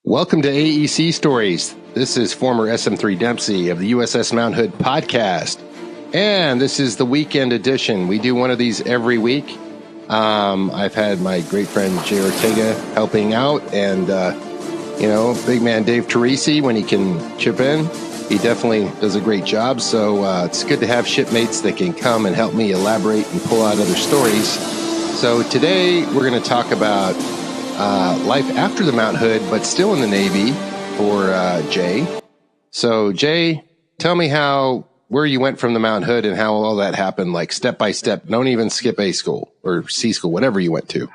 Welcome to AEC Stories. This is former SM3 Dempsey of the USS Mount Hood podcast. And this is the weekend edition. We do one of these every week. I've had my great friend Jay Ortega helping out, and big man Dave Teresi, when he can chip in, he definitely does a great job. So it's good to have shipmates that can come and help me elaborate and pull out other stories. So today we're going to talk about life after the Mount Hood, but still in the Navy for Jay. So Jay, tell me where you went from the Mount Hood and how all that happened, like step by step. Don't even skip A school or C school, whatever you went to.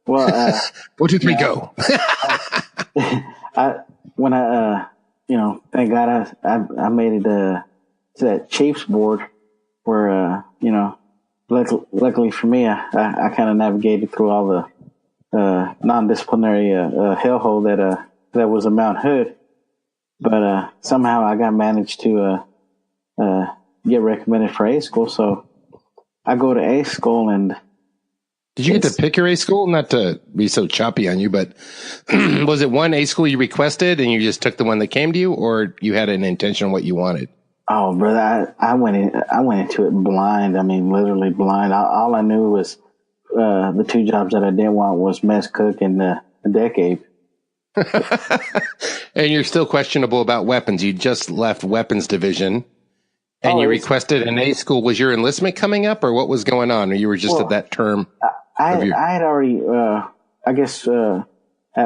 Well, 1, 2, 3, go. Thank God I made it to that Chiefs board where, luckily for me, I kind of navigated through all the non-disciplinary hellhole that was a Mount Hood. But somehow I managed to get recommended for A school. So I go to A school, and did you get to pick your A school? Not to be so choppy on you, but was it one A school you requested and you just took the one that came to you, or you had an intention on what you wanted? Oh, brother, I went into it blind. I mean, literally blind. All I knew was the two jobs that I didn't want was mess cook and the deck aide. And you're still questionable about weapons. You just left weapons division, and you requested an A school. Was your enlistment coming up, or what was going on? Or you were just at that term? I had already, at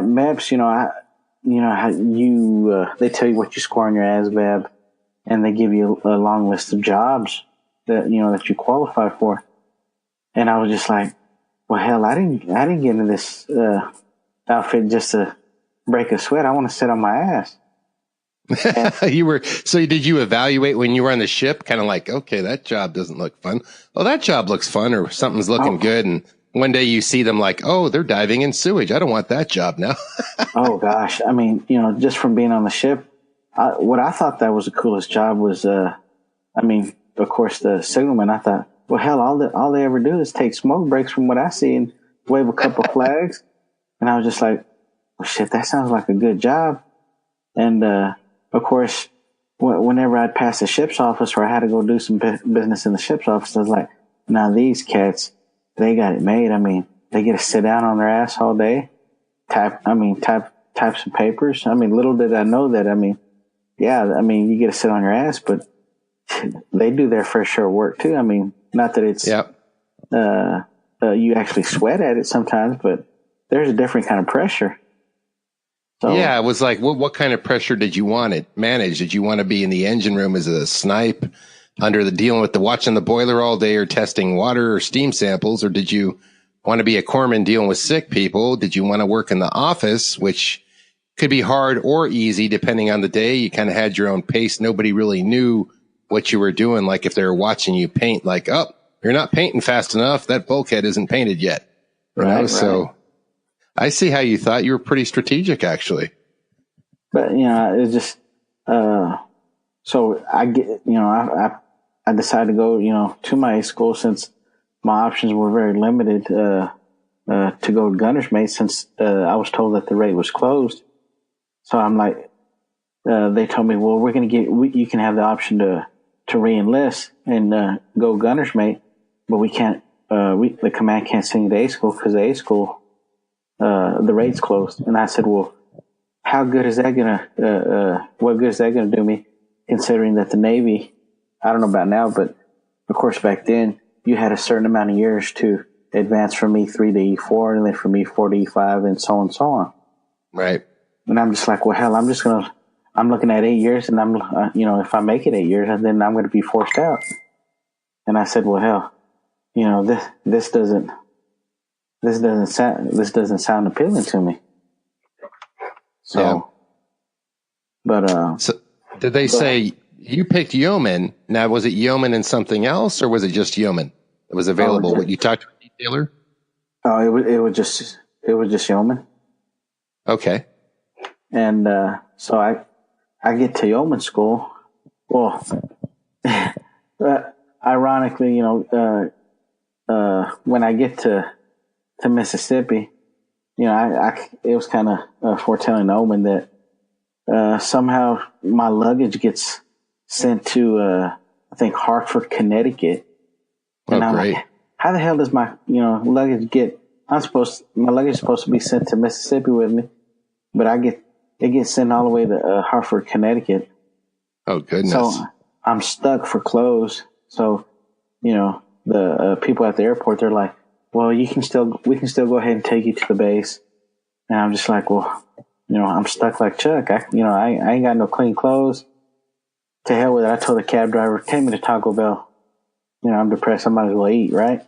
MEPS, how they tell you what you score on your ASVAB, and they give you a long list of jobs that you qualify for. And I was just like, well, hell, I didn't get into this outfit just to break a sweat. I want to sit on my ass. So did you evaluate when you were on the ship? Kind of like, okay, that job doesn't look fun. Oh, that job looks fun, or something's looking good. And one day you see them like, oh, they're diving in sewage. I don't want that job now. Oh gosh. I mean, just from being on the ship, what I thought that was the coolest job was, of course, the signalman. I thought, well, hell, all they ever do is take smoke breaks from what I see and wave a couple flags. And I was just like, well, shit, that sounds like a good job. And, of course, whenever I'd pass the ship's office or I had to go do some business in the ship's office, I was like, now these cats, they got it made. I mean, they get to sit down on their ass all day, type some papers. I mean, little did I know that, you get to sit on your ass, but they do their fair share of work too. I mean, not that it's, you actually sweat at it sometimes, but there's a different kind of pressure. So, yeah, it was like, what kind of pressure did you want it managed? Did you want to be in the engine room as a snipe dealing with watching the boiler all day, or testing water or steam samples? Or did you want to be a corpsman dealing with sick people? Did you want to work in the office, which could be hard or easy depending on the day? You kind of had your own pace. Nobody really knew what you were doing. Like if they were watching you paint, like, oh, you're not painting fast enough. That bulkhead isn't painted yet. Right. So I see how you thought you were pretty strategic, actually. But, it's just, so I get, I decided to go, to my school since my options were very limited, to go to Gunner's Mate since, I was told that the rate was closed. So I'm like, they told me, well, you can have the option to re-enlist and, go Gunner's Mate, but we can't, the command can't send you to A school because the A school, the rate's closed. And I said, well, how good is that what good is that gonna do me, considering that the Navy, I don't know about now, but of course back then you had a certain amount of years to advance from E3 to E4 and then from E4 to E5 and so on and so on. Right. And I'm just like, well, hell, I'm looking at 8 years, and I'm, if I make it 8 years, then I'm going to be forced out. And I said, well, hell, this doesn't sound appealing to me. So, yeah. But, so did they say you picked Yeoman? Now, was it Yeoman and something else, or was it just Yeoman that was available? What you talked to a detailer? Oh, it was just Yeoman. Okay. And, so I get to Yeoman School. Well, ironically, when I get to Mississippi, it was kind of foretelling omen that somehow my luggage gets sent to, I think, Hartford, Connecticut. And I'm great. like, how the hell does my, luggage get, my luggage is supposed to be sent to Mississippi with me, but it gets sent all the way to Hartford, Connecticut. Oh, goodness. So I'm stuck for clothes. So, the people at the airport, they're like, well, we can still go ahead and take you to the base. And I'm just like, well, I'm stuck like Chuck. I ain't got no clean clothes. To hell with it. I told the cab driver, take me to Taco Bell. I'm depressed. I might as well eat, right?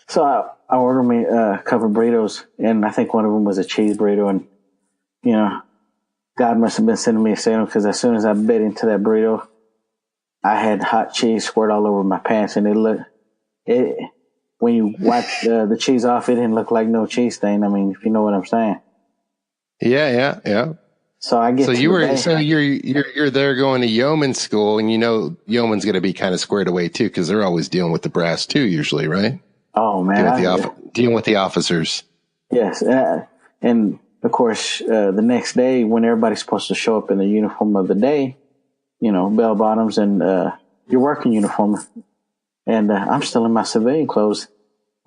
so I ordered me a couple of burritos, and I think one of them was a cheese burrito. And, God must have been sending me a signal, because as soon as I bit into that burrito, I had hot cheese squirt all over my pants, and when you wipe the cheese off, it didn't look like no cheese stain. I mean, if you know what I'm saying. Yeah. So I get. So you're there going to Yeoman School, and Yeoman's going to be kind of squared away too, because they're always dealing with the brass too, usually, right? Oh man, dealing with the officers. Yes, and of course, the next day when everybody's supposed to show up in the uniform of the day, bell bottoms and your working uniform, and I'm still in my civilian clothes,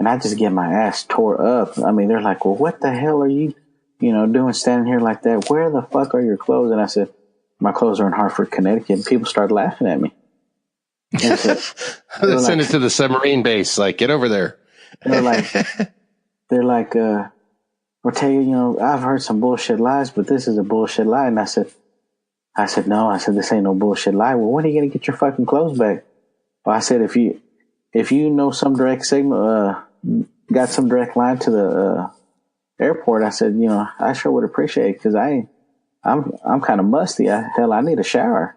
and I just get my ass tore up. I mean, they're like, "Well, what the hell are you?" doing standing here like that? Where the fuck are your clothes? And I said, my clothes are in Hartford, Connecticut. And people started laughing at me. Let's send it to the submarine base. Like, get over there. They're like, Ortega, I've heard some bullshit lies, but this is a bullshit lie. And I said, no, this ain't no bullshit lie. Well, when are you going to get your fucking clothes back? Well, I said, if you know some direct signal, got some direct line to the, airport, I said, I sure would appreciate it, because I'm kind of musty. I need a shower.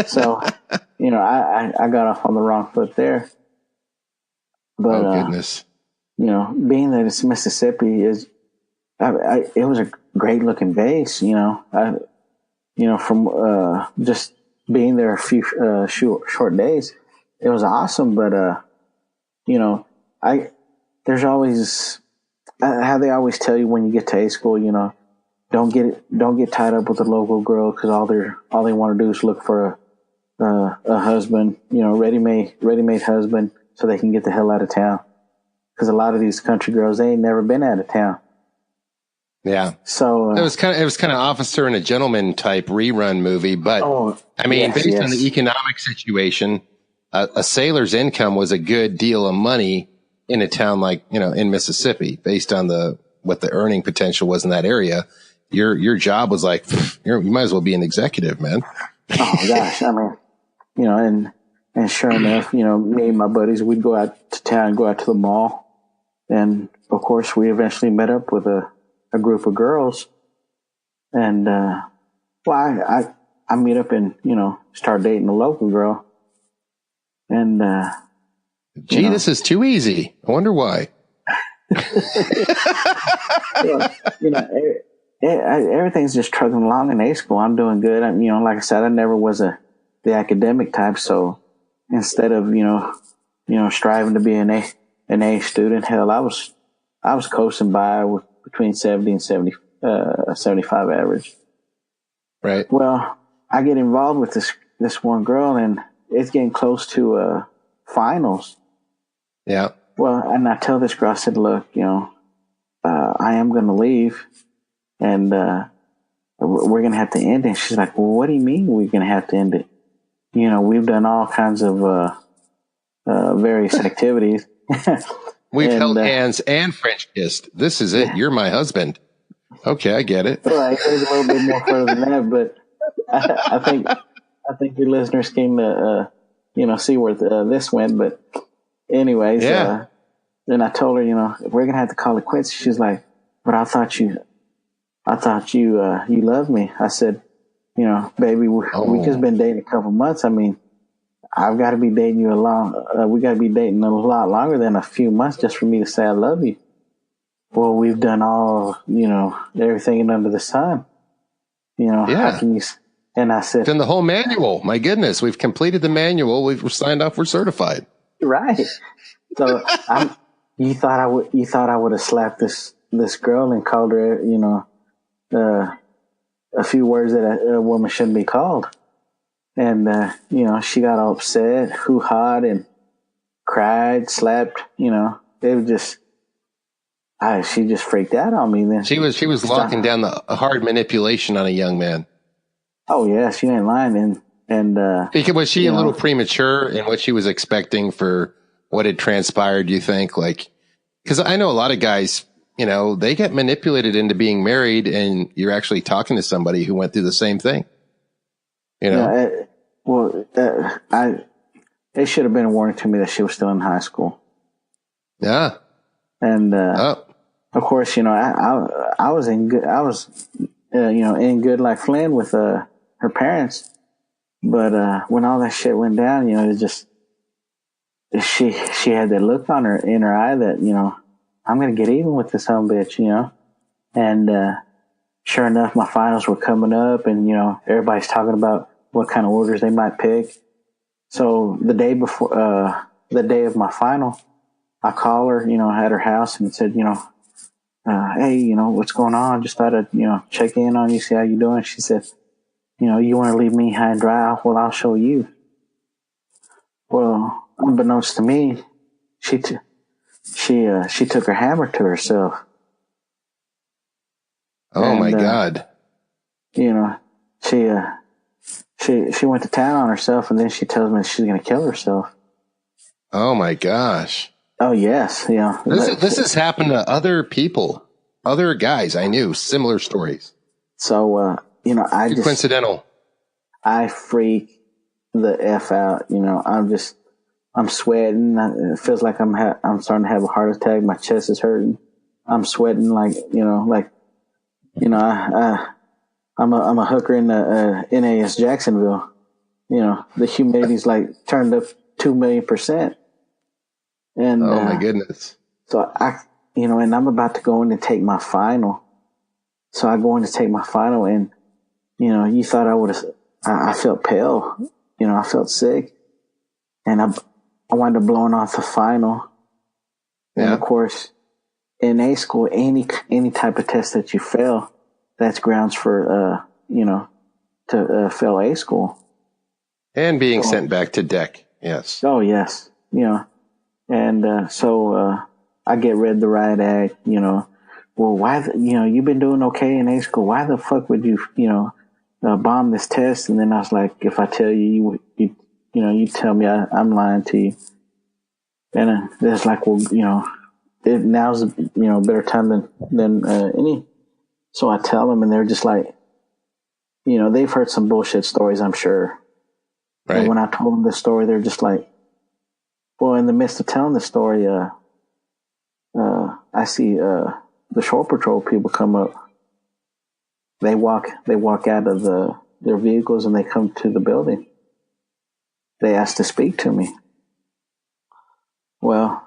So, I got off on the wrong foot there. But, oh goodness. Being that it's Mississippi it was a great looking base, from just being there a few short days, it was awesome. But, there's always, how they always tell you when you get to A school, don't get tied up with a local girl, because all they want to do is look for a husband, ready-made husband, so they can get the hell out of town. Because a lot of these country girls, they ain't never been out of town. Yeah. So it was kind of Officer and a Gentleman type rerun movie, but based on the economic situation, a sailor's income was a good deal of money in a town like, in Mississippi, based on what the earning potential was in that area. Your job was like, you might as well be an executive, man. Oh gosh. I mean, and sure enough, me and my buddies, we'd go out to town, go out to the mall. And of course we eventually met up with a group of girls, and, I meet up and, start dating a local girl. And, this is too easy. I wonder why. Everything's just trucking along in A school. I'm doing good. Like I said, I never was the academic type. So instead of, striving to be an A student, hell, I was coasting by with between 70 and 75 average. Right. Well, I get involved with this one girl, and it's getting close to, finals. Yeah. Well, and I tell this girl, I said, look, I am going to leave, and we're going to have to end it. She's like, well, what do you mean we're going to have to end it? We've done all kinds of various activities. We've held hands and French kissed. This is it. You're my husband. Okay, I get it. Well, it goes a little bit more further than that, but I think your listeners came to see where this went. But anyways, then I told her, we're gonna have to call it quits. She's like, but I thought you loved me. I said, baby, we just been dating a couple months. I mean, I've got to be dating you we got to be dating a lot longer than a few months just for me to say I love you. Well, we've done all, everything under the sun. How can you? And I said, done the whole manual. My goodness, we've completed the manual. We've signed off. We're certified. Right. So you thought I would have slapped this girl and called her, a few words that a woman shouldn't be called. And, she got all upset, hoo-hawed, and cried, slapped, it was just, she just freaked out on me then. She was locking down the hard manipulation on a young man. Oh yeah, she ain't lying. Because was she a little premature in what she was expecting for what had transpired, do you think? Like, because I know a lot of guys, they get manipulated into being married, and you're actually talking to somebody who went through the same thing. It should have been a warning to me that she was still in high school. Yeah. And of course, I was in good like Flynn with her parents. But when all that shit went down, it was just she had that look in her eye that I'm gonna get even with this dumb bitch, and sure enough, my finals were coming up, and everybody's talking about what kind of orders they might pick. So the day before, the day of my final, I call her, at her house and said, hey, what's going on? Just thought I'd, check in on you, see how you doing. She said, you want to leave me high and dry? Well, I'll show you. Well, unbeknownst to me, she took her hammer to herself. Oh, my God. She went to town on herself, and then she tells me she's going to kill herself. Oh my gosh. Oh yes. This has happened to other people, other guys I knew, similar stories. So, I just coincidental. I freak the F out. I'm sweating. It feels like I'm starting to have a heart attack. My chest is hurting. I'm sweating I'm a hooker in the NAS Jacksonville. The humidity's like turned up 2,000,000%. And oh my goodness. So and I'm about to go in and take my final. So I go in to take my final, and you thought I would have. I felt pale. I felt sick, and I wound up blowing off the final. Yeah. And of course, in A school, any type of test that you fail, that's grounds for to fail A school. And being sent back to deck. Yes. Oh yes. And so I get read the riot act. Well, why? You've been doing okay in A school. Why the fuck would you bomb this test? And then I was like, if I tell you, you tell me I'm lying to you. And it's like, well, now's a better time than any. So I tell them, and they're just like, they've heard some bullshit stories, I'm sure. Right. And when I told them this story, they're just like, well, in the midst of telling the story, I see the shore patrol people come up. They walk out of their vehicles, and they come to the building. They ask to speak to me. Well,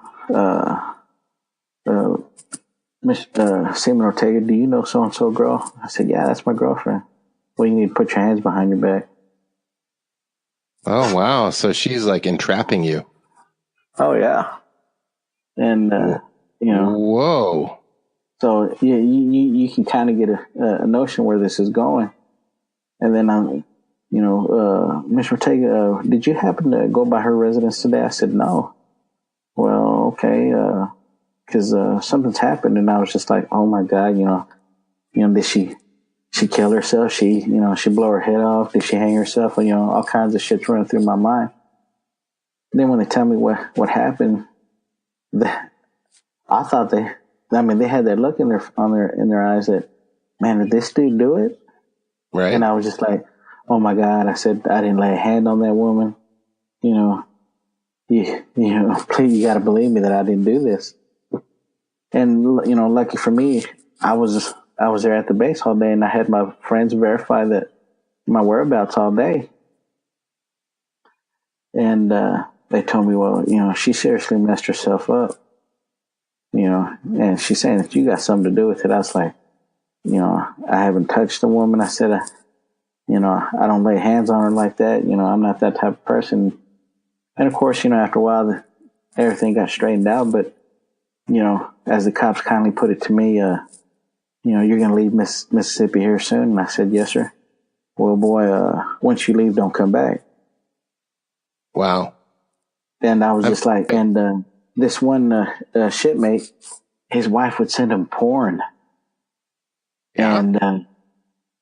Miss Yeoman Ortega, do you know so and so girl? I said, yeah, that's my girlfriend. Well, you need to put your hands behind your back. Oh wow! So she's like entrapping you. Oh yeah, and Whoa. So you can kind of get a notion where this is going, and then I'm, Miss Ortega, did you happen to go by her residence today? I said no. Well, okay, because something's happened, and I was just like, oh my God, did she kill herself? She blow her head off? Did she hang herself? All kinds of shit's running through my mind. Then when they tell me what happened, I thought they had that look in their eyes that, man, did this dude do it? Right. And I was just like, oh my God. I said, I didn't lay a hand on that woman. Please, you got to believe me that I didn't do this. And, lucky for me, I was there at the base all day, and I had my friends verify that my whereabouts all day. And they told me, well, she seriously messed herself up. And she's saying that you got something to do with it. I was like, I haven't touched the woman. I said, I don't lay hands on her like that. I'm not that type of person. And of course, after a while, everything got straightened out. But, as the cops kindly put it to me, you're going to leave Mississippi here soon. And I said, yes, sir. Well, boy, once you leave, don't come back. Wow. And I was just like, and this one shipmate, his wife would send him porn. Yeah.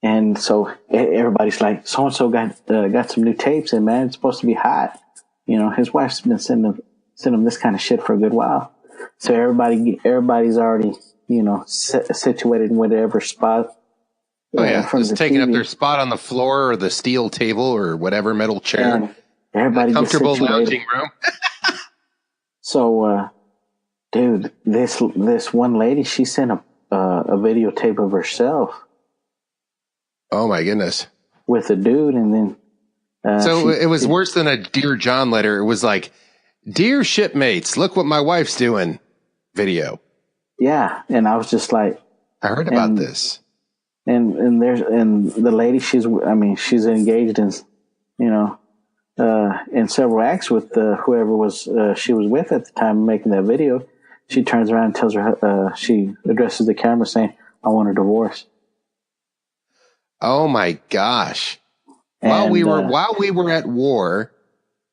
And so everybody's like, so-and-so got some new tapes in, man. It's supposed to be hot. His wife's been sending him this kind of shit for a good while. So everybody's already, situated in whatever spot. Oh yeah, just taking up their spot on the floor or the steel table or whatever metal chair. And everybody comfortable lounging room. So, dude, this one lady, she sent a videotape of herself. Oh my goodness! With a dude, and then so it was worse than a Dear John letter. It was like, "Dear shipmates, look what my wife's doing." Video. Yeah, and I was just like, I heard about this. And the lady, she's engaged in, in several acts with whoever she was with at the time making that video. She turns around and tells her, she addresses the camera saying, "I want a divorce." Oh my gosh! While we were at war,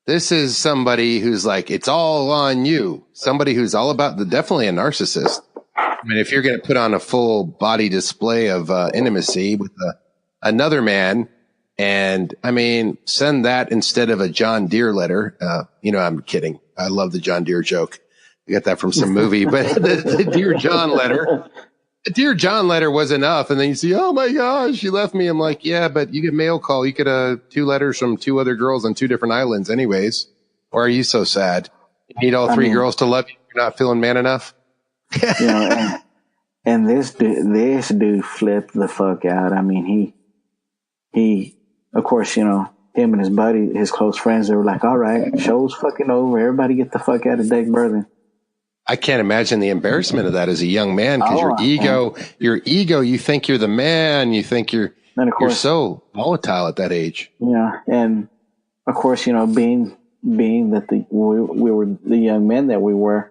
this is somebody who's like, it's all on you. Somebody who's all about definitely a narcissist. I mean, if you're going to put on a full body display of intimacy with another man, and I mean, send that instead of a John Deere letter. I'm kidding. I love the John Deere joke. I got that from some movie, but the Dear John letter. A Dear John letter was enough. And then you see, oh my gosh, she left me. I'm like, yeah, but you get mail call. You get 2 letters from 2 other girls on 2 different islands anyways. Or are you so sad? You need all 3 girls to love you. You're not feeling man enough. And this dude flipped the fuck out. I mean, he, of course, him and his buddy, his close friends, they were like, all right, show's fucking over. Everybody get the fuck out of Deck Berthing. I can't imagine the embarrassment of that as a young man, because your ego, you think you're the man, you think you're so volatile at that age. Yeah. And of course, being that we were the young men that we were,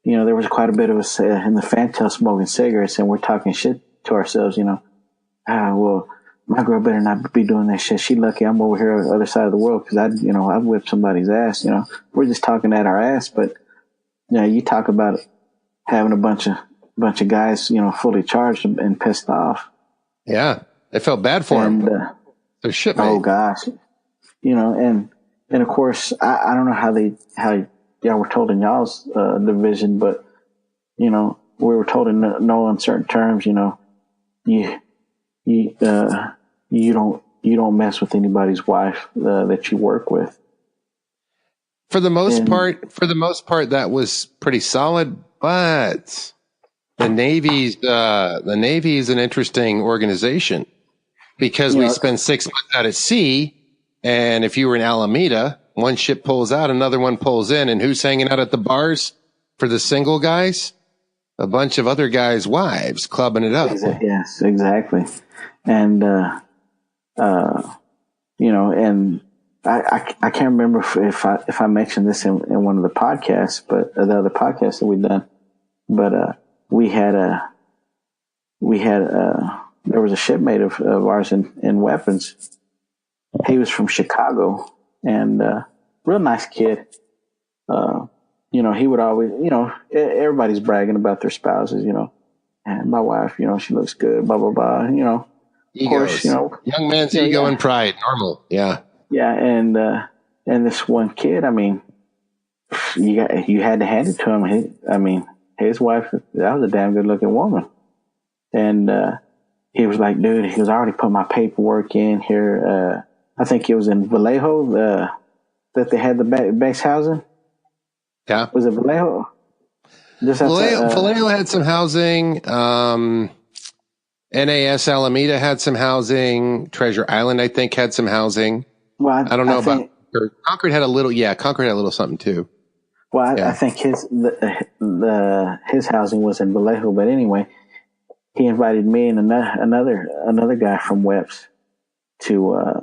there was quite a bit of us in the fantail smoking cigarettes, and we're talking shit to ourselves, well, my girl better not be doing that shit. She lucky I'm over here on the other side of the world, because I'd whip somebody's ass, We're just talking at our ass, but you talk about having a bunch of guys, fully charged and pissed off. Yeah, they felt bad for him. They're shipmate. Oh gosh, and of course I don't know how y'all were told in y'all's division, but we were told in no uncertain terms, you don't mess with anybody's wife that you work with. For the most part, that was pretty solid. But the Navy's an interesting organization, because we spend 6 months out at sea, and if you were in Alameda, one ship pulls out, another one pulls in, and who's hanging out at the bars for the single guys? A bunch of other guys' wives clubbing it up. Yes, exactly, and and. I can't remember if I mentioned this in one of the podcasts, but the other podcasts that we've done. But there was a shipmate of ours in weapons. He was from Chicago, and real nice kid. He would always, everybody's bragging about their spouses, and my wife, she looks good, blah blah blah. Of course, young man's ego and pride, normal, yeah. Yeah, and this one kid, I mean, you had to hand it to him. His wife, that was a damn good looking woman. And he was like, dude, he was already put my paperwork in here. I think it was in Vallejo that they had the base housing. Yeah. Was it Vallejo? Vallejo had some housing. NAS Alameda had some housing. Treasure Island, I think, had some housing. Well, I don't know about Concord had a little. Yeah, Concord had a little something too. Well, I think his housing was in Vallejo, but anyway, he invited me and another guy from Weps to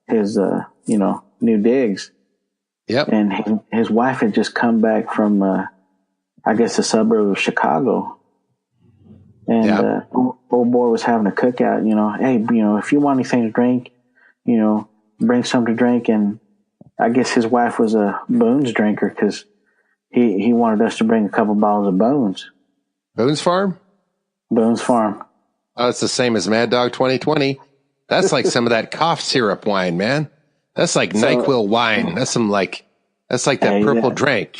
his new digs. Yep. And his wife had just come back from I guess, a suburb of Chicago. And old boy was having a cookout, hey, if you want anything to drink, bring something to drink. And I guess his wife was a Boone's drinker because he wanted us to bring a couple bottles of Boone's. Boone's Farm? Boone's Farm. Oh, it's the same as Mad Dog 2020. That's like some of that cough syrup wine, man. That's like NyQuil wine. That's like that purple drink.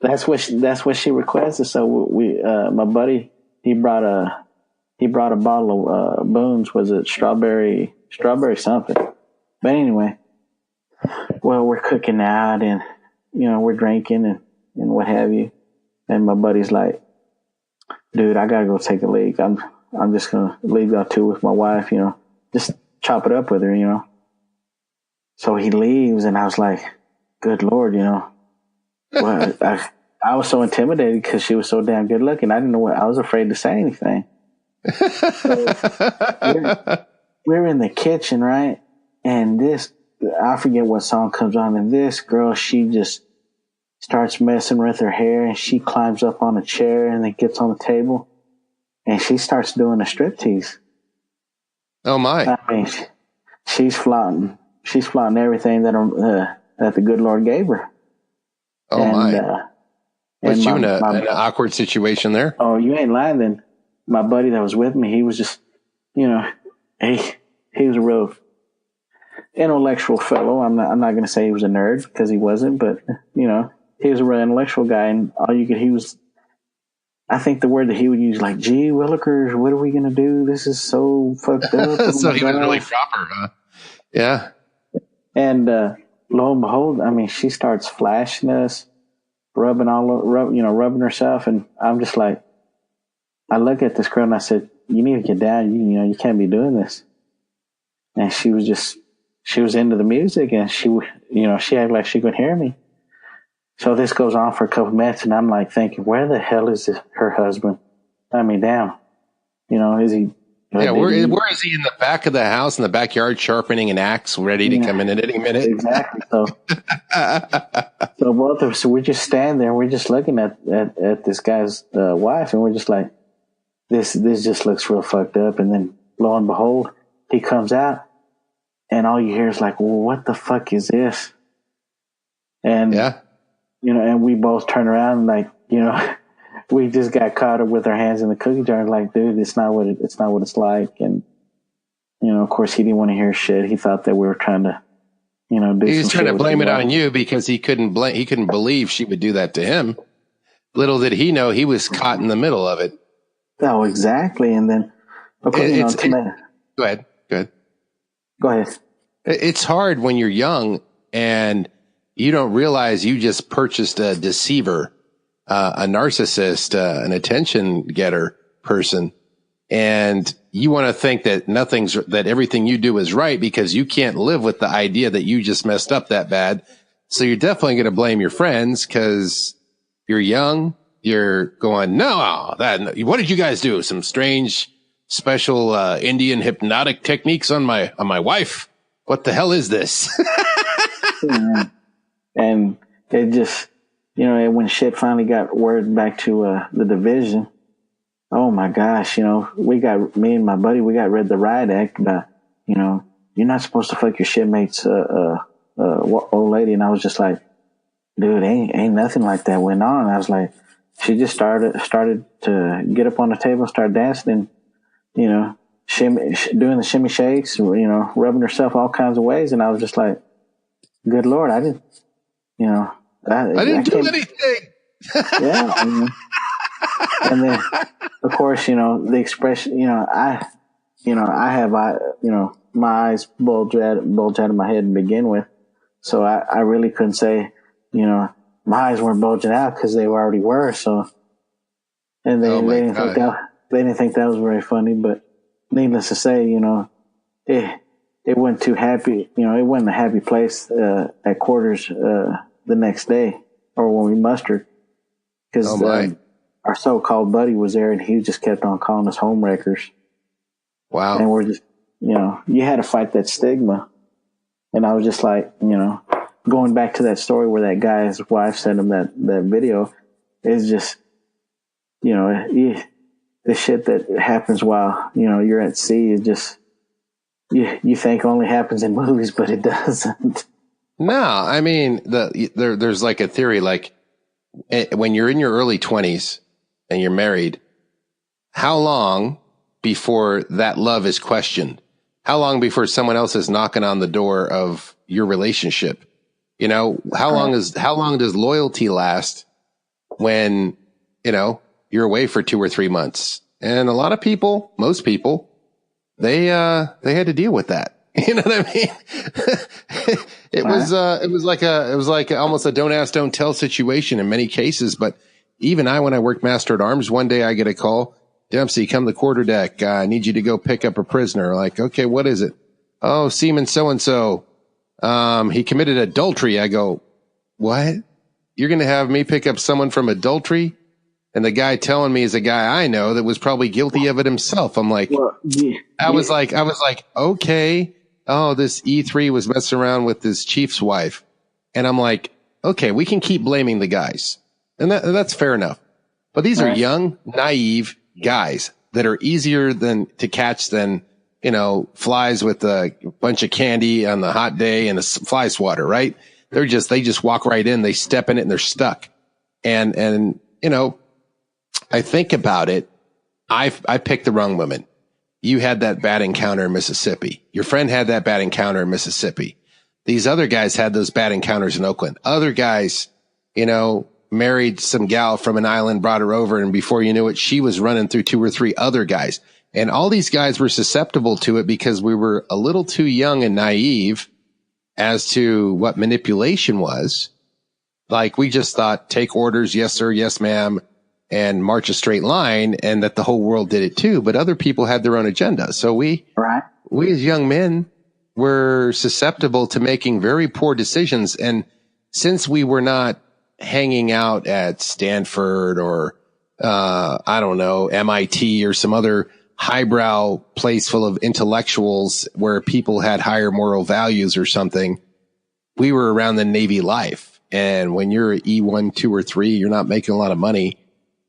That's what she requested. So we my buddy, he brought a bottle of Boone's. Was it strawberry something? But anyway, well, we're cooking out and we're drinking and what have you. And my buddy's like, dude, I gotta go take a leak. I'm just gonna leave y'all two with my wife. Just chop it up with her. So he leaves, and I was like, good Lord, Well, I was so intimidated because she was so damn good looking. I didn't know I was afraid to say anything. So we're in the kitchen, right? And I forget what song comes on. And this girl, she just starts messing with her hair, and she climbs up on a chair and then gets on the table, and she starts doing a striptease. Oh my! I mean, she's flaunting everything that the good Lord gave her. Oh my! Was you in an awkward situation there? Oh, you ain't lying. Then my buddy that was with me, he was just, he was a real intellectual fellow. I'm not going to say he was a nerd because he wasn't, but he was a real intellectual guy, and I think the word that he would use, like, gee willikers, what are we going to do? This is so fucked up. So he was really proper, huh? Yeah. And lo and behold, I mean, she starts flashing us, rubbing herself, and I'm just like, I look at this girl and I said, you need to get down. You can't be doing this. And she was into the music, and she acted like she could hear me. So this goes on for a couple minutes, and I'm like thinking, where the hell is her husband? I mean, damn. Is he? Yeah, where is he in the back of the house, in the backyard, sharpening an axe, ready to come in at any minute? Exactly. So both of us, we're just standing there, and we're just looking at this guy's wife, and we're just like, this just looks real fucked up. And then lo and behold, he comes out, and all you hear is like, well, what the fuck is this? And and we both turn around, like, we just got caught up with our hands in the cookie jar. Like, dude, it's not what it's like. And, of course, he didn't want to hear shit. He thought that we were trying to, do. He was trying to blame it on you because he couldn't believe she would do that to him. Little did he know he was caught in the middle of it. Oh, exactly. And then, of course, go ahead. Go ahead. It's hard when you're young and you don't realize you just purchased a deceiver, a narcissist, an attention getter person. And you want to think that that everything you do is right because you can't live with the idea that you just messed up that bad. So you're definitely going to blame your friends because you're young. You're going, no, what did you guys do? Some strange, special, Indian hypnotic techniques on my wife. What the hell is this? And it just, when shit finally got word back to the division, oh my gosh, me and my buddy, we got read the riot act about, you're not supposed to fuck your shipmate's old lady. And I was just like, dude, ain't nothing like that went on. I was like, she just started to get up on the table and start dancing and, doing the shimmy shakes, rubbing herself all kinds of ways. And I was just like, good Lord, I didn't, I didn't do anything. Yeah. And then, of course, the expression, I have, my eyes bulge out of my head to begin with. So I really couldn't say, my eyes weren't bulging out because they already were. So, and they didn't think that was very funny, but needless to say, it wasn't too happy. It wasn't a happy place at quarters the next day or when we mustered because our so-called buddy was there and he just kept on calling us home wreckers. Wow. And we're just, you had to fight that stigma. And I was just like, going back to that story where that guy's wife sent him that video, it's just, the shit that happens while, you're at sea is just, you think only happens in movies, but it doesn't. No, I mean, there's like a theory, like when you're in your early 20s and you're married, how long before that love is questioned? How long before someone else is knocking on the door of your relationship? How long does loyalty last when, you're away for 2 or 3 months? And a lot of people, most people, they had to deal with that. You know what I mean? It was like almost a don't ask, don't tell situation in many cases. But even when I worked Master at Arms, one day I get a call, Dempsey, come to the quarterdeck. I need you to go pick up a prisoner. Like, okay, what is it? Oh, Seaman so-and-so. He committed adultery. I go, what? You're going to have me pick up someone from adultery? And the guy telling me is a guy I know that was probably guilty of it himself. I'm like, I was like, okay. Oh, this E3 was messing around with his chief's wife. And I'm like, okay, we can keep blaming the guys. And that's fair enough. But these are young, naive guys that are easier to catch than, flies with a bunch of candy on the hot day and a fly swatter, right? They just walk right in, they step in it and they're stuck. And I think about it. I picked the wrong woman. You had that bad encounter in Mississippi. Your friend had that bad encounter in Mississippi. These other guys had those bad encounters in Oakland. Other guys, married some gal from an island, brought her over, and before you knew it, she was running through 2 or 3 other guys. And all these guys were susceptible to it because we were a little too young and naive as to what manipulation was. Like, we just thought, take orders, yes, sir, yes, ma'am, and march a straight line, and that the whole world did it too. But other people had their own agenda. So we as young men were susceptible to making very poor decisions. And since we were not hanging out at Stanford or, I don't know, MIT or some other highbrow place full of intellectuals where people had higher moral values or something, we were around the Navy life. And when you're at E1, 2, or 3, you're not making a lot of money.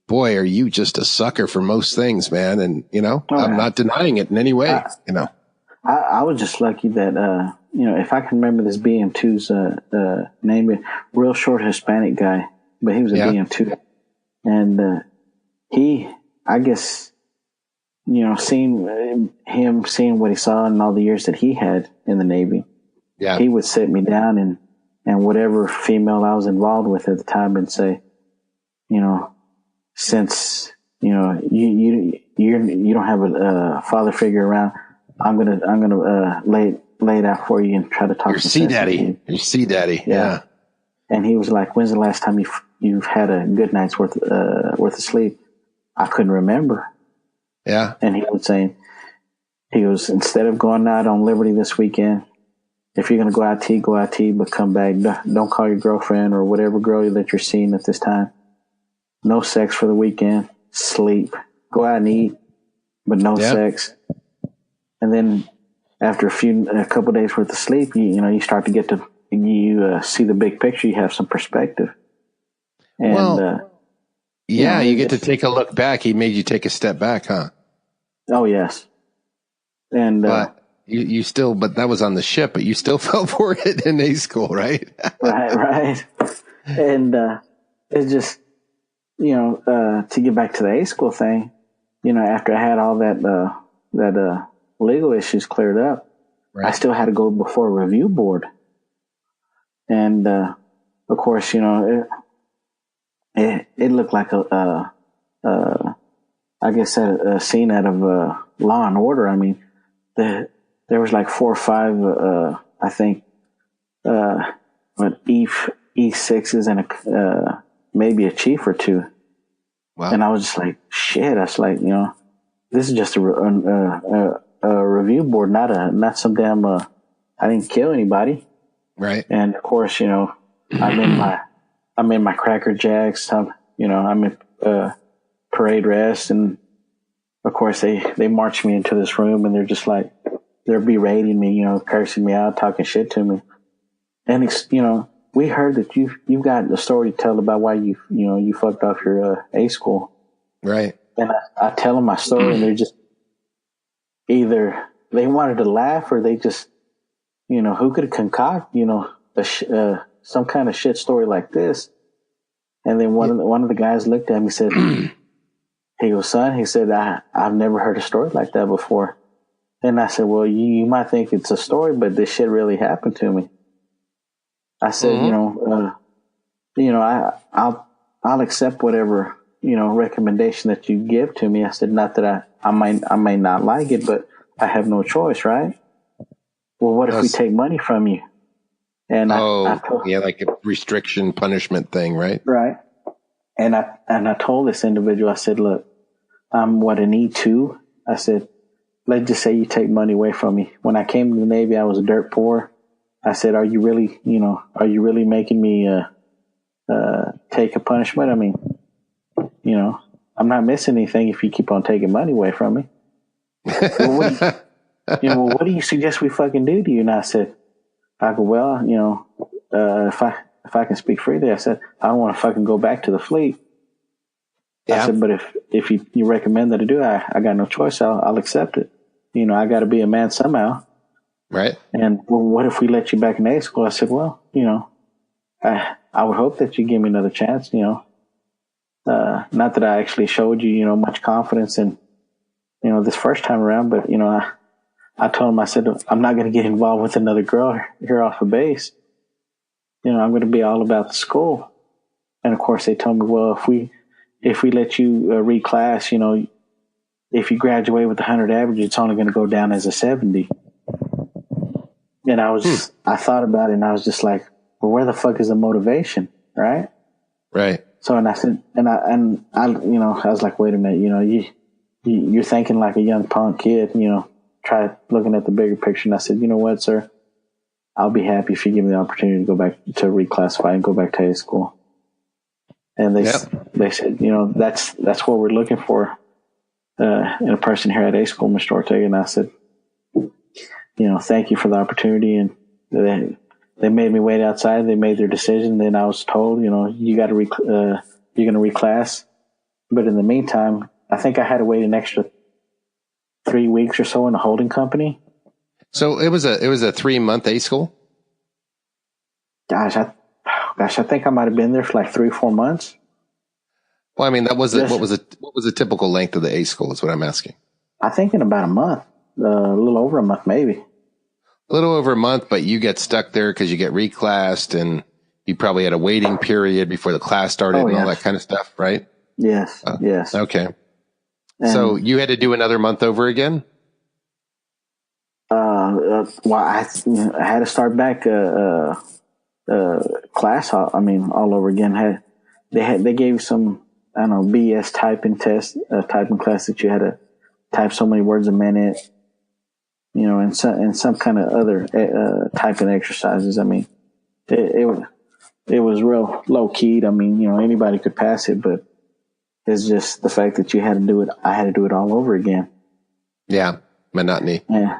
Boy, are you just a sucker for most things, man. And, I'm not denying it in any way, I was just lucky that, if I can remember this BM2's name, real short Hispanic guy, but he was a BM2. And he, I guess, seeing what he saw in all the years that he had in the Navy, he would sit me down and whatever female I was involved with at the time and say, since, you don't have a father figure around, I'm gonna lay it out for you and try to talk. Your sea daddy. Your sea daddy. Yeah. And he was like, "When's the last time you've had a good night's worth of sleep?" I couldn't remember. Yeah. And he goes, instead of going out on Liberty this weekend, if you're gonna go out to eat, but come back. Don't call your girlfriend or whatever girl that you're seeing at this time. No sex for the weekend. Sleep. Go out and eat, but no sex. And then after a couple days worth of sleep, you start to get you see the big picture. You have some perspective. And, you get to take a look back. He made you take a step back, huh? Oh, yes. And, but you still, but that was on the ship, but you still fell for it in A school, right? Right. And, it's just, to get back to the A school thing, after I had all that legal issues cleared up, I still had to go before a review board. And, of course, it looked like a scene out of Law and Order. I mean, there was like 4 or 5, I think, E6s and maybe a chief or 2. Wow. And I was just like, shit. I was like, this is just a review board, not some damn, I didn't kill anybody. Right. And of course, I'm in my Cracker Jacks. I'm in, parade rest. And of course they march me into this room and they're just like, they're berating me, cursing me out, talking shit to me. And we heard that you've got a story to tell about why you fucked off your A school. Right. And I tell them my story, and they're just either they wanted to laugh or they just, who could concoct, some kind of shit story like this. And then one of the guys looked at me and said, he goes, son, he said, I've never heard a story like that before. And I said, well, you might think it's a story, but this shit really happened to me. I said, I'll accept whatever, recommendation that you give to me. I said, not that I may not like it, but I have no choice, right? Well, what if we take money from you? And like a restriction punishment thing, right? Right. And I told this individual, I said, look, I'm an E2. I said, let's just say you take money away from me. When I came to the Navy, I was dirt poor. I said, are you really making me take a punishment? I mean, I'm not missing anything if you keep on taking money away from me. Well, what do you suggest we fucking do to you? And I go, well, if I can speak freely, I said, I don't want to fucking go back to the fleet. Yeah. I said, but if you recommend that I do, I got no choice. I'll accept it. I got to be a man somehow. Right. And well, what if we let you back in A school? I said, well, I would hope that you give me another chance. Not that I actually showed you, much confidence in, this first time around, but I told him, I said, I'm not going to get involved with another girl here off of base. I'm going to be all about the school. And of course they told me, well, if we let you reclass, if you graduate with 100 average, it's only going to go down as a 70. And I thought about it and I was just like, well, where the fuck is the motivation? Right. Right. So, and I said, I was like, wait a minute, you're thinking like a young punk kid, try looking at the bigger picture. And I said, you know what, sir, I'll be happy if you give me the opportunity to go back to reclassify and go back to A school. And they said, that's what we're looking for in a person here at A school, Mr. Ortega. And I said, thank you for the opportunity. And they made me wait outside. They made their decision. Then I was told, you got to you're going to reclass. But in the meantime, I think I had to wait an extra 3 weeks or so in a holding company. So it was a 3-month A school. Gosh, I think I might have been there for like 3 or 4 months. Well, I mean, what was a typical length of the A school is what I'm asking. I think in about a month, a little over a month, maybe. A little over a month, but you get stuck there because you get reclassed and you probably had a waiting period before the class started and all that kind of stuff, right? Yes. Yes. Okay. And so you had to do another month over again? Well, I had to start back class. All over again. They gave some, I don't know, BS typing class that you had to type so many words a minute, and some kind of other typing exercises. I mean, it was real low keyed. I mean, anybody could pass it, but it's just the fact that you had to do it. I had to do it all over again. Yeah, monotony. Yeah,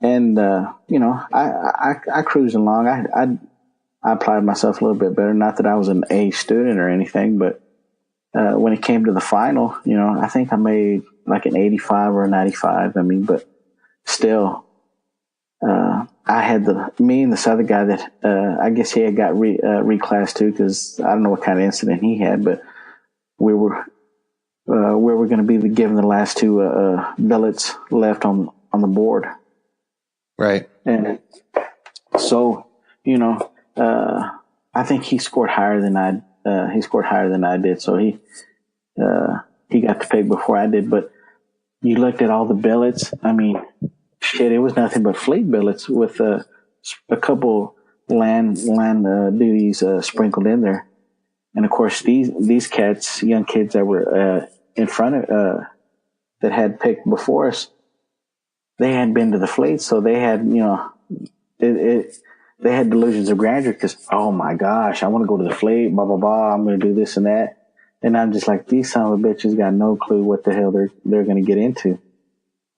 and I cruised along. I applied myself a little bit better. Not that I was an A student or anything, but when it came to the final, I think I made like an 85 or a 95. I mean, but still, I had me and this other guy that I guess he had got reclassed too, because I don't know what kind of incident he had, but we were going to be given the last 2 billets left on the board. Right. And so, I think he scored higher than I did. So he got to pick before I did, but you looked at all the billets. I mean, shit, it was nothing but fleet billets with a couple land duties sprinkled in there. And of course, these cats, young kids that were in front of that had picked before us, they hadn't been to the fleet, so they had they had delusions of grandeur because, oh my gosh, I want to go to the fleet, blah blah blah. I'm going to do this and that, and I'm just like, these son of a bitches got no clue what the hell they're going to get into.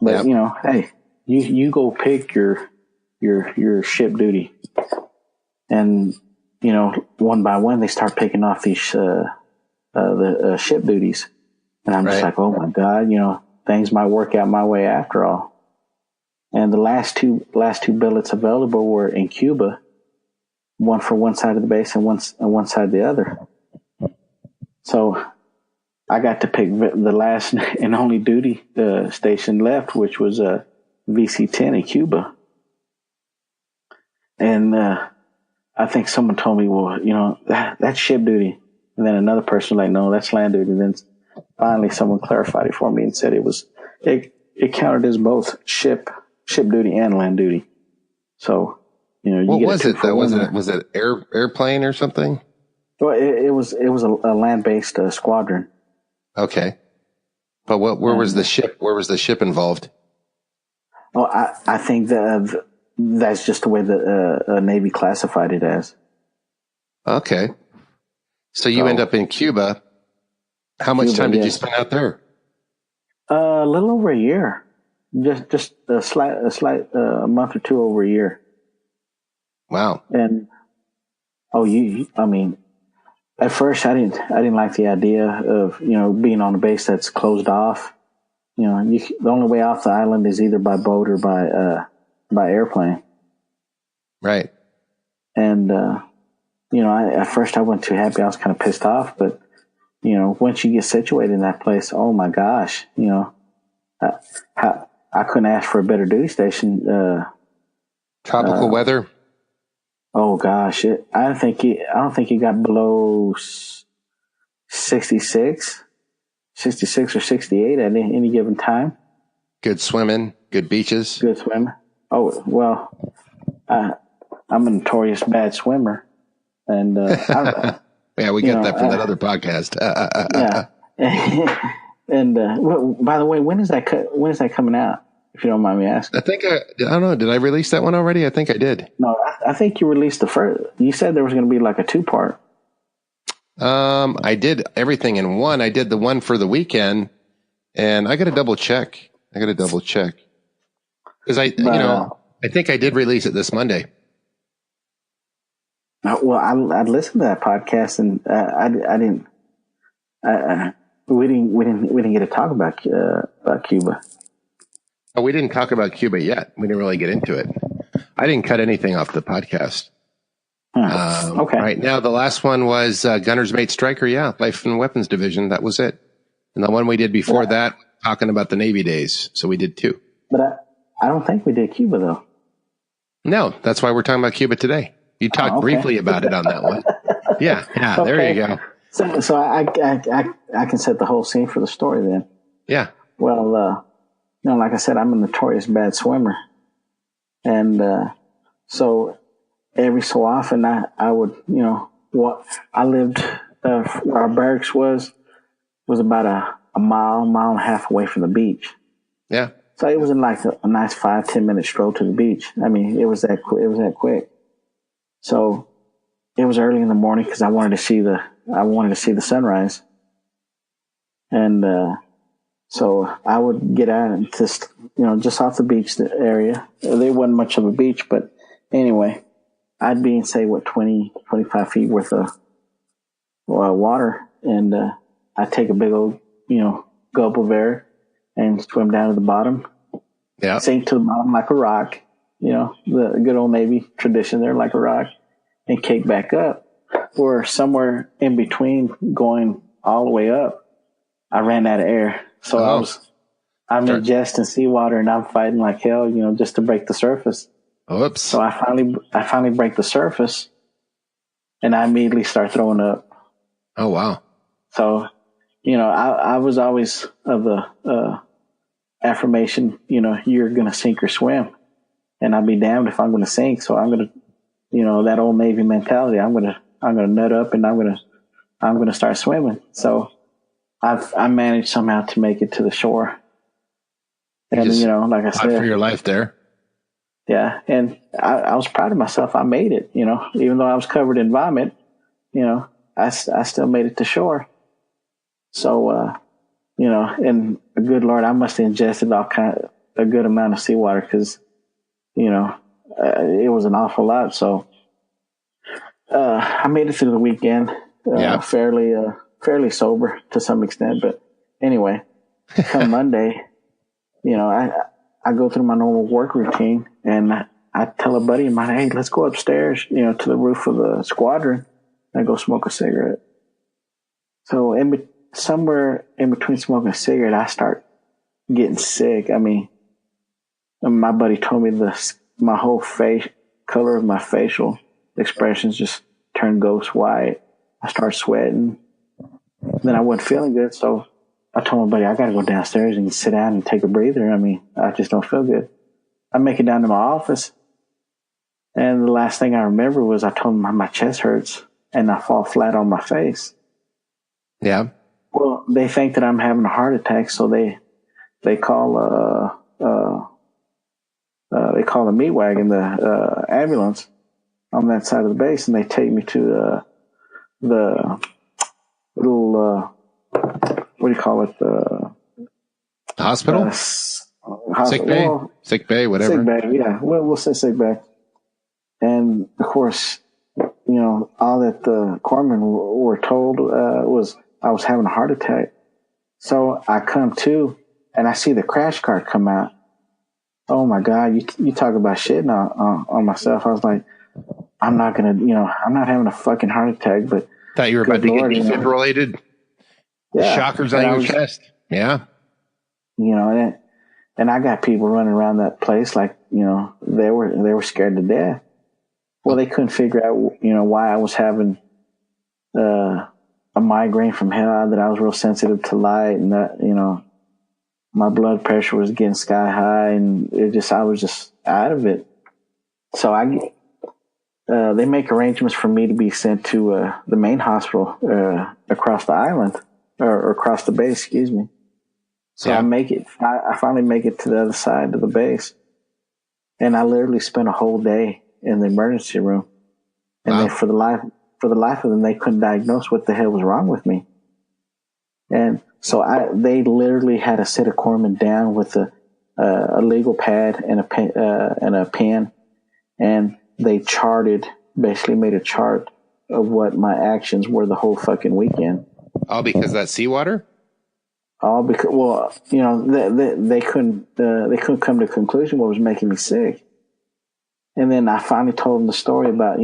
But hey, you go pick your ship duty, and one by one, they start picking off these, the ship duties. And I'm just like, oh my God, things might work out my way after all. And the last two billets available were in Cuba, one for one side of the base and one side of the other. So I got to pick the last and only duty station left, which was VC-10 in Cuba. And I think someone told me, well, that's ship duty. And then another person was like, no, that's land duty. And then finally someone clarified it for me and said it counted as both ship duty and land duty. So, what was it though? Was it airplane or something? Well, it was a land-based squadron. Okay. But where was the ship? Where was the ship involved? Oh, I think that's just the way the Navy classified it as. Okay. So you end up in Cuba. How much time did you spend out there? A little over a year. Just a slight month or two over a year. Wow. And at first I didn't like the idea of being on a base that's closed off. The only way off the island is either by boat or by airplane. Right. And at first I wasn't too happy. I was kind of pissed off, but once you get situated in that place, oh my gosh, I couldn't ask for a better duty station. Tropical weather. Oh gosh, I don't think it got below 66 or 68 at any given time. Good swimming, good beaches. Good swimming. Oh well, I'm a notorious bad swimmer, and yeah, we get that from that other podcast. Yeah. And by the way, when is that coming out? If you don't mind me asking. I don't know. Did I release that one already? I think I did. No, I think you released the first. You said there was going to be like a 2-part. I did everything in one. I did the one for the weekend, and I got to double check. Because I think I did release it this Monday. Well, I listened to that podcast, and we didn't get to talk about Cuba. Oh, we didn't talk about Cuba yet. We didn't really get into it. I didn't cut anything off the podcast. Okay. Right now, the last one was Gunner's Mate Striker. Yeah, Life and Weapons Division. That was it. And the one we did before that, talking about the Navy days. So we did 2. But I don't think we did Cuba though. No, that's why we're talking about Cuba today. You talked briefly about it on that one. Yeah. Okay. There you go. So I can set the whole scene for the story then. Yeah. Well, like I said, I'm a notorious bad swimmer. And so every so often I would, I lived, where our barracks was about a mile and a half away from the beach. Yeah. So it was in like a nice 5-10 minute stroll to the beach. I mean, it was that quick. So it was early in the morning because I wanted to see the sunrise. And, so I would get out and just off the beach area. There wasn't much of a beach, but anyway, I'd be in, say, 20, 25 feet worth of water. And I'd take a big old, gulp of air and swim down to the bottom. Yeah. Sink to the bottom like a rock. The good old Navy tradition there, like a rock, and kick back up. Or somewhere in between going all the way up, I ran out of air. So I'm ingesting seawater and I'm fighting like hell, just to break the surface. Oops. So I finally break the surface and I immediately start throwing up. Oh, wow. So, I was always of the affirmation, you're going to sink or swim, and I'd be damned if I'm going to sink. So I'm going to, that old Navy mentality, I'm going to nut up and I'm going to start swimming. So I managed somehow to make it to the shore. And, like I said, for your life there. Yeah. And I was proud of myself. I made it, even though I was covered in vomit, I still made it to shore. So, and good Lord, I must have ingested a good amount of seawater because, it was an awful lot. So, I made it through the weekend, fairly sober to some extent. But anyway, come Monday, I go through my normal work routine, and I tell a buddy of mine, hey, let's go upstairs, to the roof of the squadron and go smoke a cigarette. So somewhere in between smoking a cigarette, I start getting sick. I mean, my buddy told me my whole face, color of my facial expressions just turned ghost white. I start sweating. Then I wasn't feeling good, so I told my buddy, I got to go downstairs and sit down and take a breather. I mean, I just don't feel good. I make it down to my office, and the last thing I remember was I told them my chest hurts, and I fall flat on my face. Yeah. Well, they think that I'm having a heart attack, so they call the meat wagon, the ambulance on that side of the base, and they take me to the little what do you call it? Hospital? Sick bay? Well, sick bay, whatever. Sick bay, yeah. We'll say sick bay. And of course, all that the corpsmen were told was I was having a heart attack. So I come to, and I see the crash cart come out. Oh my God, you talk about shitting on myself. I was like, I'm not gonna, I'm not having a fucking heart attack, but thought you were about to get defibrillated. Yeah. Shockers on your chest. Yeah. And I got people running around that place like, they were scared to death. Well, they couldn't figure out, why I was having a migraine from hell, that I was real sensitive to light, and that, my blood pressure was getting sky high, and I was just out of it. So they make arrangements for me to be sent to the main hospital across the island, or across the base, excuse me. So yeah. I finally make it to the other side of the base, and I literally spent a whole day in the emergency room, and wow. For the life of them, they couldn't diagnose what the hell was wrong with me. And so they literally had to sit a corpsman down with a legal pad and a pen, and they basically made a chart of what my actions were the whole fucking weekend. All because of that seawater? All because, well, they couldn't come to a conclusion what was making me sick. And then I finally told them the story about,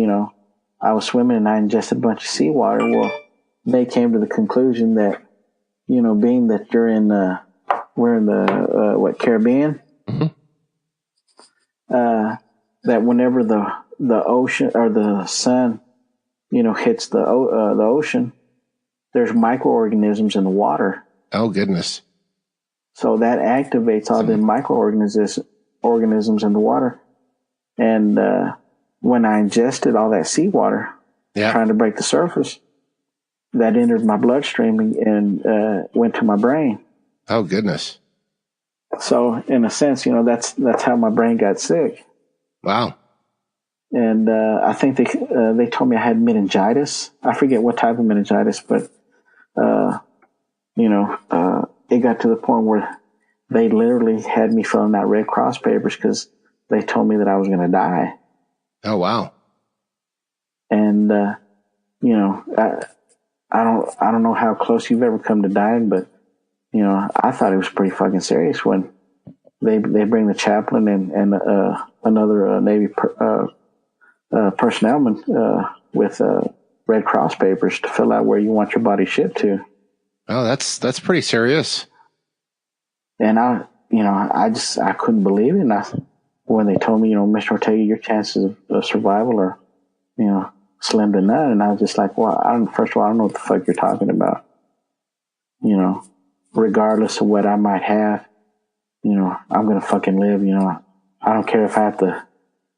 I was swimming and I ingested a bunch of seawater. Well, they came to the conclusion that, being that we're in the Caribbean, mm-hmm. That whenever the ocean or the sun, hits the ocean, there's microorganisms in the water. Oh, goodness. So that activates all the microorganisms in the water. And when I ingested all that seawater, trying to break the surface, that entered my bloodstream and went to my brain. Oh, goodness. So in a sense, that's how my brain got sick. Wow. And I think they told me I had meningitis. I forget what type of meningitis, but it got to the point where they literally had me filling out Red Cross papers because they told me that I was going to die. Oh, wow. And, I don't know how close you've ever come to dying, but, I thought it was pretty fucking serious when they bring the chaplain and another Navy personnelman with Red Cross papers to fill out where you want your body shipped to. Oh, that's pretty serious. And I couldn't believe it. And when they told me, Mr. Ortega, your chances of survival are, slim to none. And I was just like, well, first of all, I don't know what the fuck you're talking about. Regardless of what I might have, I'm going to fucking live. I don't care if I have to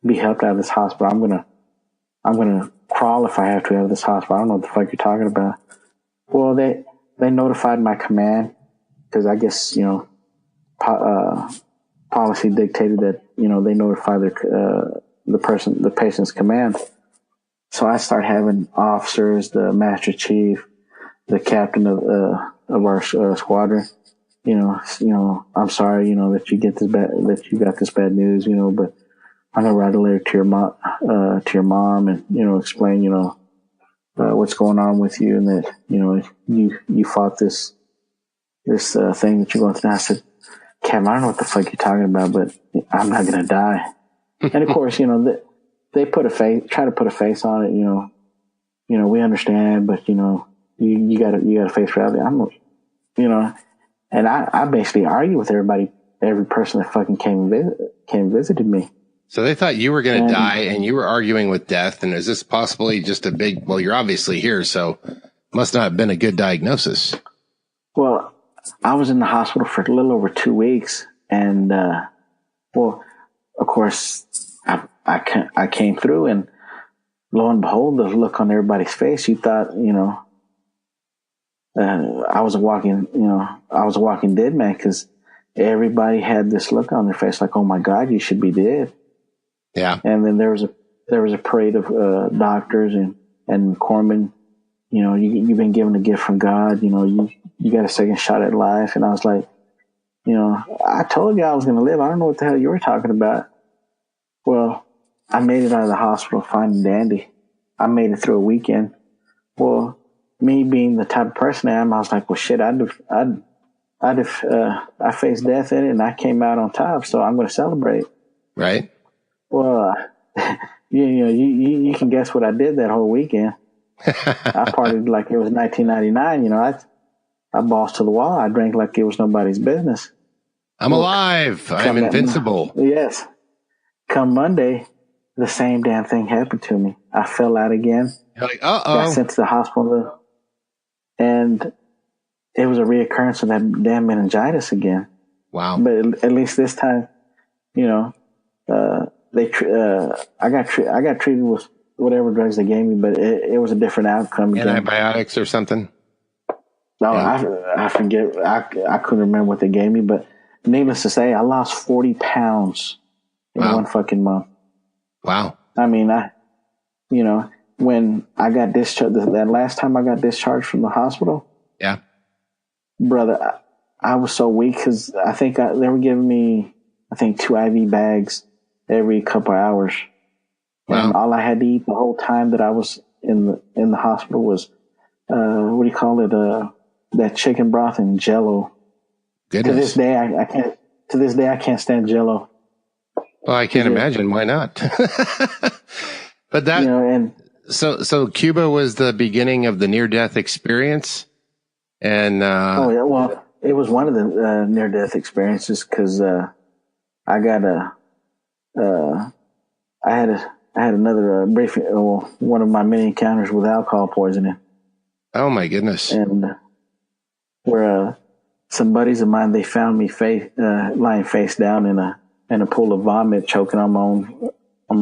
be helped out of this hospital. I'm going to crawl if I have to out of this hospital. I don't know what the fuck you're talking about. Well, they notified my command because I guess, policy dictated that, they notify the patient's command. So I start having officers, the master chief, the captain of our squadron, I'm sorry, that you got this bad news, but I'm going to write a letter to your mom and, explain, what's going on with you, and that, you know, you fought this thing that you're going through. And I said, Cam, I don't know what the fuck you're talking about, but I'm not going to die. And of course, you know, they try to put a face on it. You know, we understand, but you know, you got to face reality. You know, and I basically argue with every person that fucking came and visited me. So they thought you were going to die, and you were arguing with death. And is this possibly just a big? Well, you're obviously here, so must not have been a good diagnosis. Well, I was in the hospital for a little over 2 weeks, and well, of course, I came through, and lo and behold, the look on everybody's face, you thought, you know, I was a walking dead man, because everybody had this look on their face like, oh my God, you should be dead. Yeah. And then there was a parade of doctors and corpsmen. You know, you've been given a gift from God. You know, you got a second shot at life. And I was like, you know, I told you I was going to live. I don't know what the hell you were talking about. Well, I made it out of the hospital fine and dandy. I made it through a weekend. Well, me being the type of person I am, I was like, well, shit, I faced death in it, and I came out on top, so I'm going to celebrate. Right. Well, you can guess what I did that whole weekend. I partied like it was 1999. You know, I bossed to the wall. I drank like it was nobody's business. I'm alive. I'm invincible. Yes. Come Monday, the same damn thing happened to me. I fell out again. You're like, uh-oh. Got sent to the hospital, and it was a reoccurrence of that damn meningitis again. Wow. But at least this time, you know, I got treated with whatever drugs they gave me, but it was a different outcome. Antibiotics or something? No, yeah. I forget. I couldn't remember what they gave me, but needless to say, I lost 40 pounds in one fucking month. Wow. I mean, you know, when I got discharged, that last time I got discharged from the hospital. Yeah. Brother, I was so weak because I think they were giving me, 2 IV bags every couple of hours. Wow. And all I had to eat the whole time that I was in the hospital was, what do you call it? That chicken broth and Jello. Goodness. To this day, I can't. To this day, I can't stand Jello. Well, I can't imagine. Why not? But that. You know, and so Cuba was the beginning of the near-death experience, and oh yeah, well, it was one of the near-death experiences because I had another brief, one of my many encounters with alcohol poisoning. Oh my goodness! And where some buddies of mine, they found me lying face down in a pool of vomit, choking on my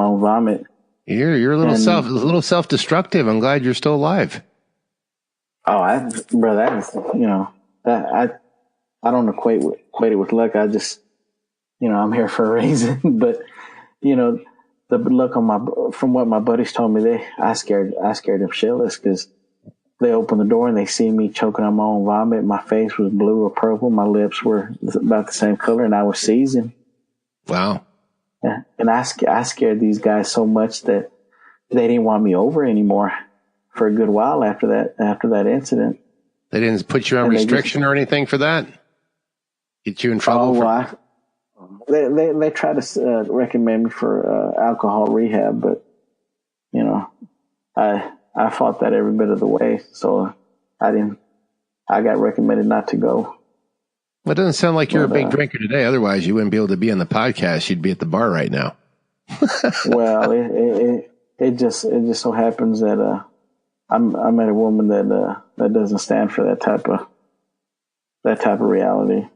own vomit. You're a little self-destructive. I'm glad you're still alive. Oh, bro, that is, you know, that I don't equate it with luck. I just, you know, I'm here for a reason. But, you know, the look on from what my buddies told me, I scared them shitless because they opened the door and they see me choking on my own vomit. My face was blue or purple. My lips were about the same color, and I was seizing. Wow. Yeah. And I scared these guys so much that they didn't want me over anymore for a good while after that incident. They didn't put you on restriction or anything for that? Get you in trouble? They tried to recommend me for alcohol rehab, but, you know, I fought that every bit of the way, so I got recommended not to go. Well, it doesn't sound like you're a big drinker today. Otherwise, you wouldn't be able to be on the podcast. You'd be at the bar right now. Well, it just so happens that I met a woman that doesn't stand for that type of reality.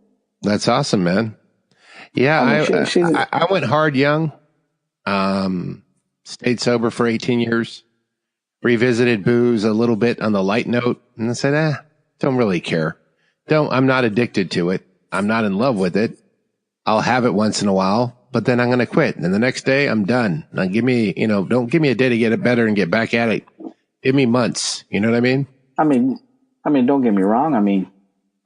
That's awesome, man. Yeah, I went hard young. Stayed sober for 18 years. Revisited booze a little bit on the light note, and I said, don't really care. I'm not addicted to it. I'm not in love with it. I'll have it once in a while, but then I'm going to quit. And the next day I'm done. Now don't give me a day to get it better and get back at it. Give me months. You know what I mean? I mean, don't get me wrong. I mean,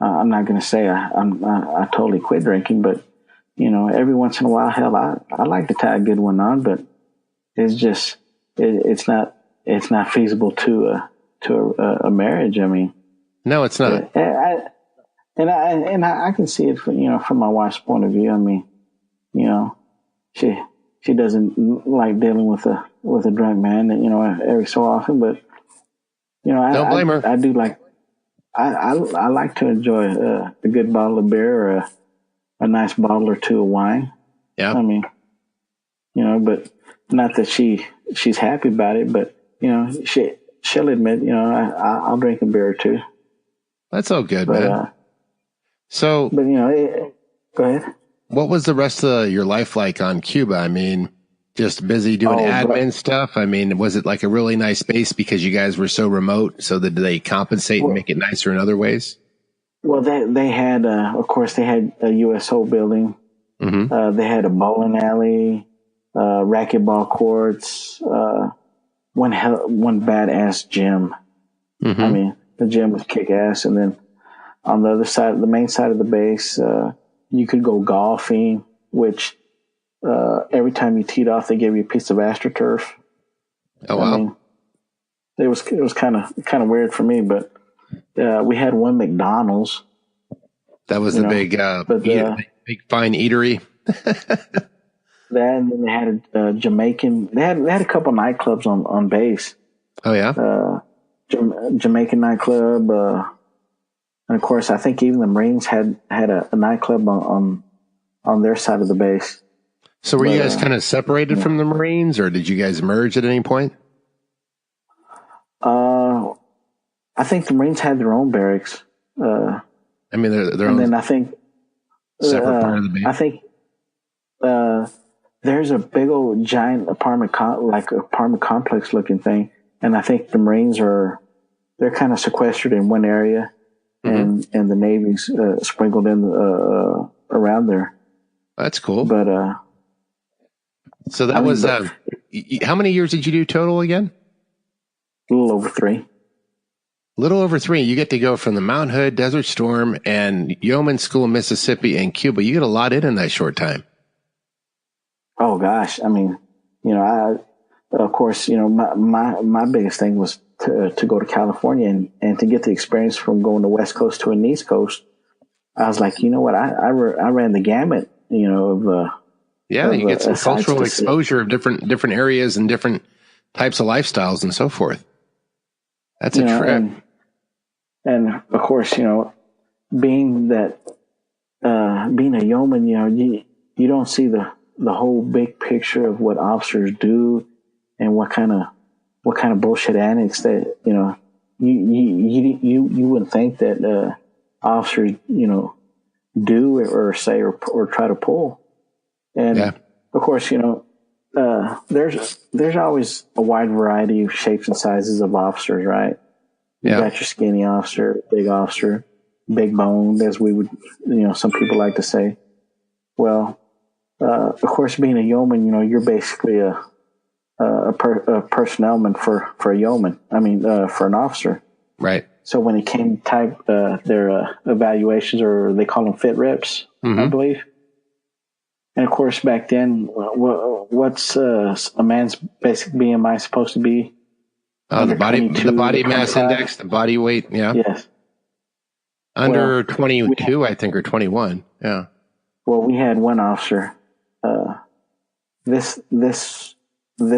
I'm not going to say I totally quit drinking, but you know, every once in a while, hell, I like to tie a good one on, but it's just, it's not feasible to a marriage. I mean, No, it's not. I can see it from my wife's point of view. I mean, she doesn't like dealing with a drunk man, every so often, but Don't blame her. I do like. I like to enjoy a good bottle of beer or a nice bottle or two of wine. Yeah. I mean, but not that she's happy about it, but she'll admit, I'll drink a beer or two. That's all good, man. But go ahead. What was the rest of your life like on Cuba? I mean, just busy doing admin stuff? I mean, was it like a really nice base because you guys were so remote? So did they compensate and make it nicer in other ways? Well, they had, of course, they had a USO building. Mm-hmm. They had a bowling alley, racquetball courts, one badass gym. Mm-hmm. I mean, the gym was kick ass. And then on the other side, the main side of the base, you could go golfing, which every time you teed off, they gave you a piece of AstroTurf. Oh wow! I mean, it was kind of weird for me, but we had one McDonald's. That was the big fine eatery. And then they had a Jamaican. They had a couple nightclubs on base. Oh yeah, Jamaican nightclub. And of course, I think even the Marines had a nightclub on their side of the base. So were you guys kind of separated from the Marines, or did you guys merge at any point? I think the Marines had their own barracks. I mean, they're and own then I think separate part of the base. I think there's a big old giant apartment complex looking thing, and I think the Marines they're kind of sequestered in one area. And the Navy's sprinkled in around there. That's cool. But so that was how many years did you do total again? A little over 3. Little over 3. You get to go from the Mount Hood, Desert Storm, and Yeoman School, Mississippi, and Cuba. You get a lot in that short time. Oh gosh, I mean, of course, my biggest thing was to go to California and to get the experience from going to West Coast to an East Coast. I was like, you know what, I ran the gamut, of you get some cultural exposure of different areas and different types of lifestyles and so forth. That's a trip. And of course, being a yeoman, you don't see the whole big picture of what officers do and what kind of bullshit antics that you wouldn't think that officers do or say or try to pull. And of course, there's always a wide variety of shapes and sizes of officers, right? You got your skinny officer, big boned, as we would, some people like to say. Well, of course, being a yeoman, you're basically a personnelman for a yeoman. I mean, for an officer. Right. So when it came type their evaluations, or they call them fit reps, I believe. And of course, back then, what's a man's basic BMI supposed to be? The body mass index, the body weight. Yeah. Yes. Under 22, I think, or 21. Yeah. Well, we had one officer. This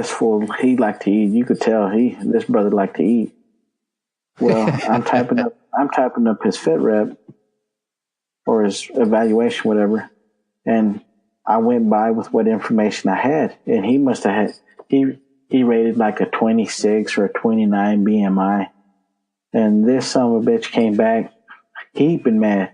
fool, he liked to eat. You could tell this brother liked to eat. Well, I'm typing up his fit rep or his evaluation, whatever, and I went by with what information I had, and he must have had he rated like a 26 or a 29 BMI, and this son of a bitch came back, he'd been mad,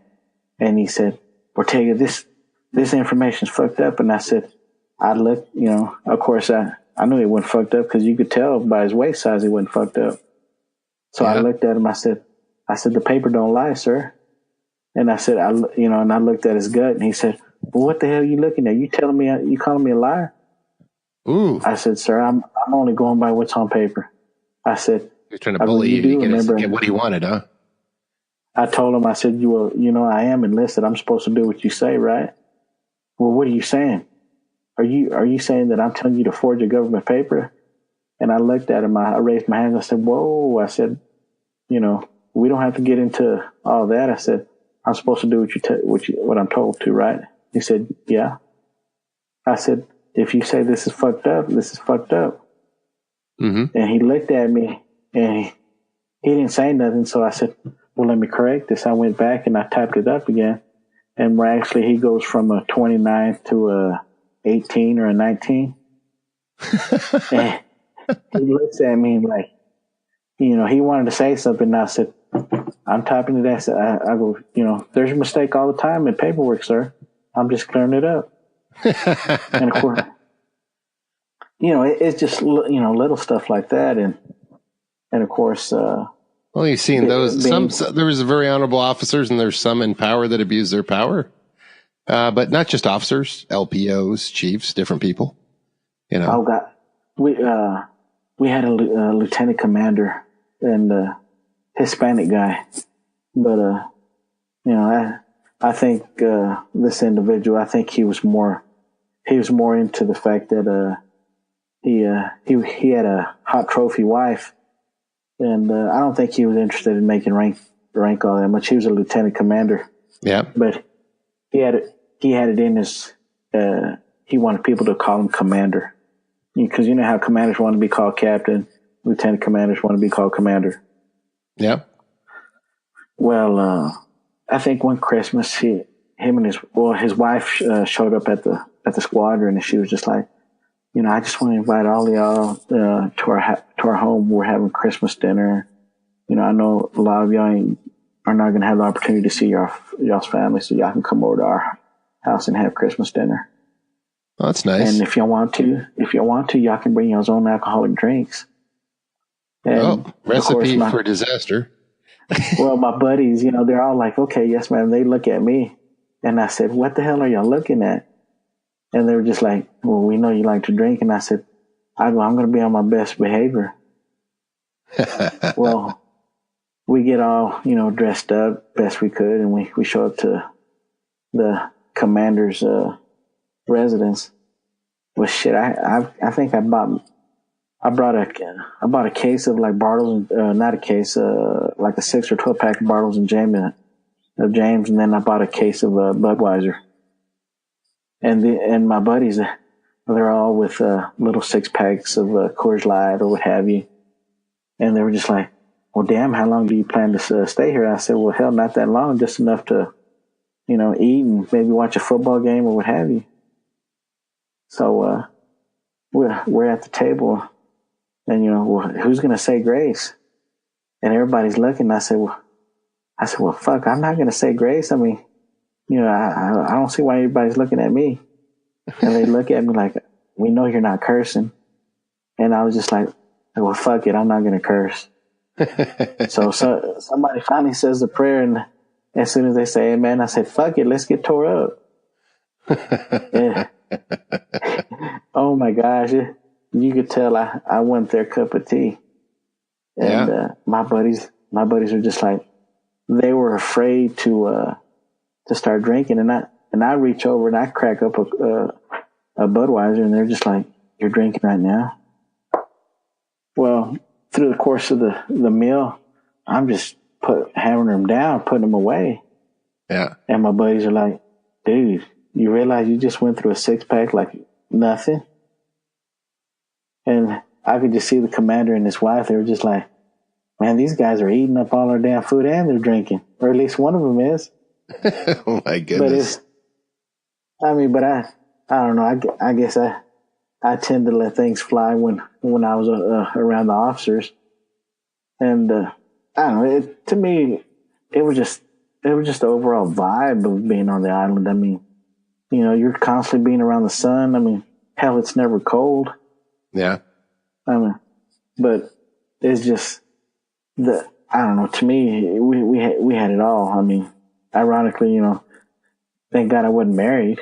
and he said, "Ortega, this information's fucked up," and I said, I looked, of course I knew he wasn't fucked up because you could tell by his waist size he wasn't fucked up. So I looked at him. I said, "The paper don't lie, sir." And I said, and I looked at his gut, and he said, "Well, what the hell are you looking at? You telling me you calling me a liar?" Ooh. I said, "Sir, I'm only going by what's on paper." I said, "You're trying to bully you to get what he wanted, huh?" I told him, I said, I am enlisted. I'm supposed to do what you say, right?" "Well, what are you saying? Are you saying that I'm telling you to forge a government paper?" And I looked at him. I raised my hands. I said, "Whoa!" I said, we don't have to get into all that. I said, I'm supposed to do what I'm told to, right? He said, yeah. I said, if you say this is fucked up, this is fucked up. Mm-hmm. And he looked at me and he didn't say nothing. So I said, well, let me correct this. I went back and I typed it up again. And miraculously, he goes from a 29 to a 18 or a 19. And he looks at me like, he wanted to say something. And I said, I'm typing it. I go, there's a mistake all the time in paperwork, sir. I'm just clearing it up. And of course, it's just, little stuff like that. And of course, well, you've seen those. There was very honorable officers, and there's some in power that abuse their power. But not just officers, LPOs, chiefs, different people. Oh God, we had a lieutenant commander and a Hispanic guy, but I think this individual, I think he was more into the fact that he had a hot trophy wife. And I don't think he was interested in making rank all that much. He was a lieutenant commander. Yeah. But he had it in his, he wanted people to call him commander. Because you know how commanders want to be called captain, lieutenant commanders want to be called commander. Yeah. Well, I think one Christmas, him and his wife showed up at the squadron, and she was just like, I just want to invite all of y'all to our home. We're having Christmas dinner. I know a lot of y'all are not going to have the opportunity to see y'all's family, so y'all can come over to our house and have Christmas dinner. Oh, that's nice. And if y'all want to, y'all can bring y'all's own alcoholic drinks. And recipe for disaster. Well, my buddies, they're all like, okay, yes, ma'am. They look at me, and I said, what the hell are y'all looking at? And they were just like, well, we know you like to drink. And I said, I'm going to be on my best behavior. Well, we get all, dressed up best we could. And we show up to the commander's residence. Well, shit, I think I bought a case of like Bartles, not a case, like a 6 or 12 pack of Bartles and James. And then I bought a case of Budweiser. And my buddies, they're all with little 6 packs of Coors Light or what have you. And they were just like, well, damn, how long do you plan to stay here? I said, well, hell, not that long, just enough to, eat and maybe watch a football game or what have you. So we're at the table, and, well, who's going to say grace? And everybody's looking. I said, well, fuck, I'm not going to say grace. I mean, I don't see why everybody's looking at me. And they look at me like, we know you're not cursing. And I was just like, well, fuck it, I'm not going to curse. So somebody finally says the prayer, and as soon as they say amen, I said, fuck it, let's get tore up. Yeah. Oh my gosh, you could tell I want their cup of tea. And my buddies were just like, they were afraid to start drinking, and I reach over and I crack up a Budweiser, and they're just like, you're drinking right now? Well, through the course of the meal, I'm just hammering them down, putting them away. Yeah. And my buddies are like, dude, you realize you just went through a 6-pack like nothing? And I could just see the commander and his wife. They were just like, man, these guys are eating up all our damn food and they're drinking. Or at least one of them is. Oh my goodness. But I don't know. I guess I tend to let things fly when I was around the officers. And I don't know. To me, it was just the overall vibe of being on the island. I mean, you're constantly being around the sun. I mean, hell, it's never cold. Yeah. I mean, but it's just I don't know. To me, we had it all. I mean, ironically, thank God I wasn't married.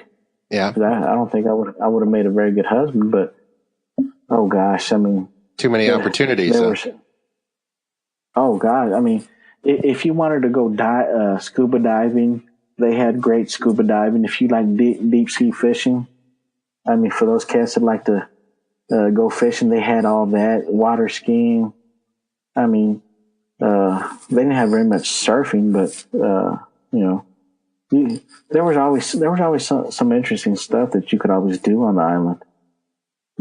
Yeah. I don't think I would have made a very good husband. But oh gosh, I mean, too many opportunities. Oh God, I mean, if you wanted to go scuba diving, they had great scuba diving. If you like deep sea fishing, I mean, for those cats that like to go fishing, they had all that. Water skiing. I mean, they didn't have very much surfing, but there was always some interesting stuff that you could always do on the island.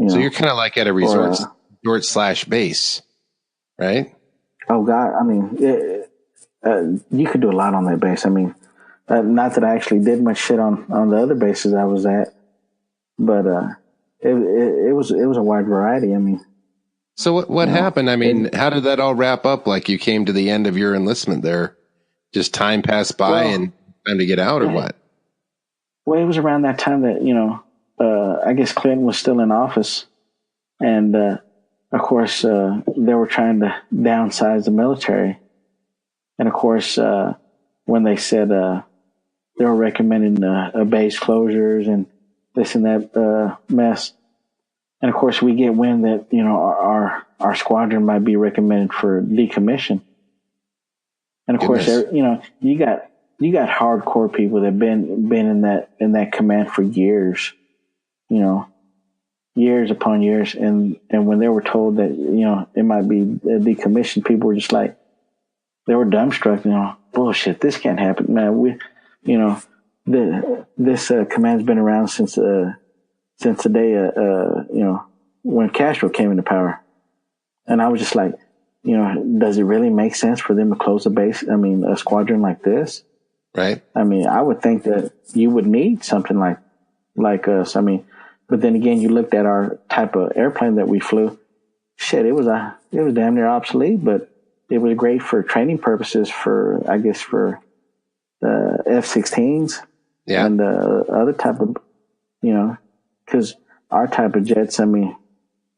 So you're kind of like at a resort / base, right? Oh God, I mean, you could do a lot on that base. I mean, not that I actually did much shit on the other bases I was at, but it was a wide variety. I mean, so what happened? I mean, how did that all wrap up? Like you came to the end of your enlistment there, just time passed by and time to get out, or what? Well, it was around that time that I guess Clinton was still in office, and of course they were trying to downsize the military, and of course when they said they were recommending base closures and this and that mess. And of course, we get wind that our squadron might be recommended for decommission. And of course, you got hardcore people that been in that command for years, years upon years. And when they were told that it might be decommissioned, people were just like, they were dumbstruck. Bullshit, this can't happen, man. This command's been around since the day, when Castro came into power. And I was just like, does it really make sense for them to close a base? I mean, a squadron like this? Right. I mean, I would think that you would need something like us. I mean, but then again, you looked at our type of airplane that we flew. Shit, it was damn near obsolete, but it was great for training purposes for F-16s and other type of, because our type of jets, I mean,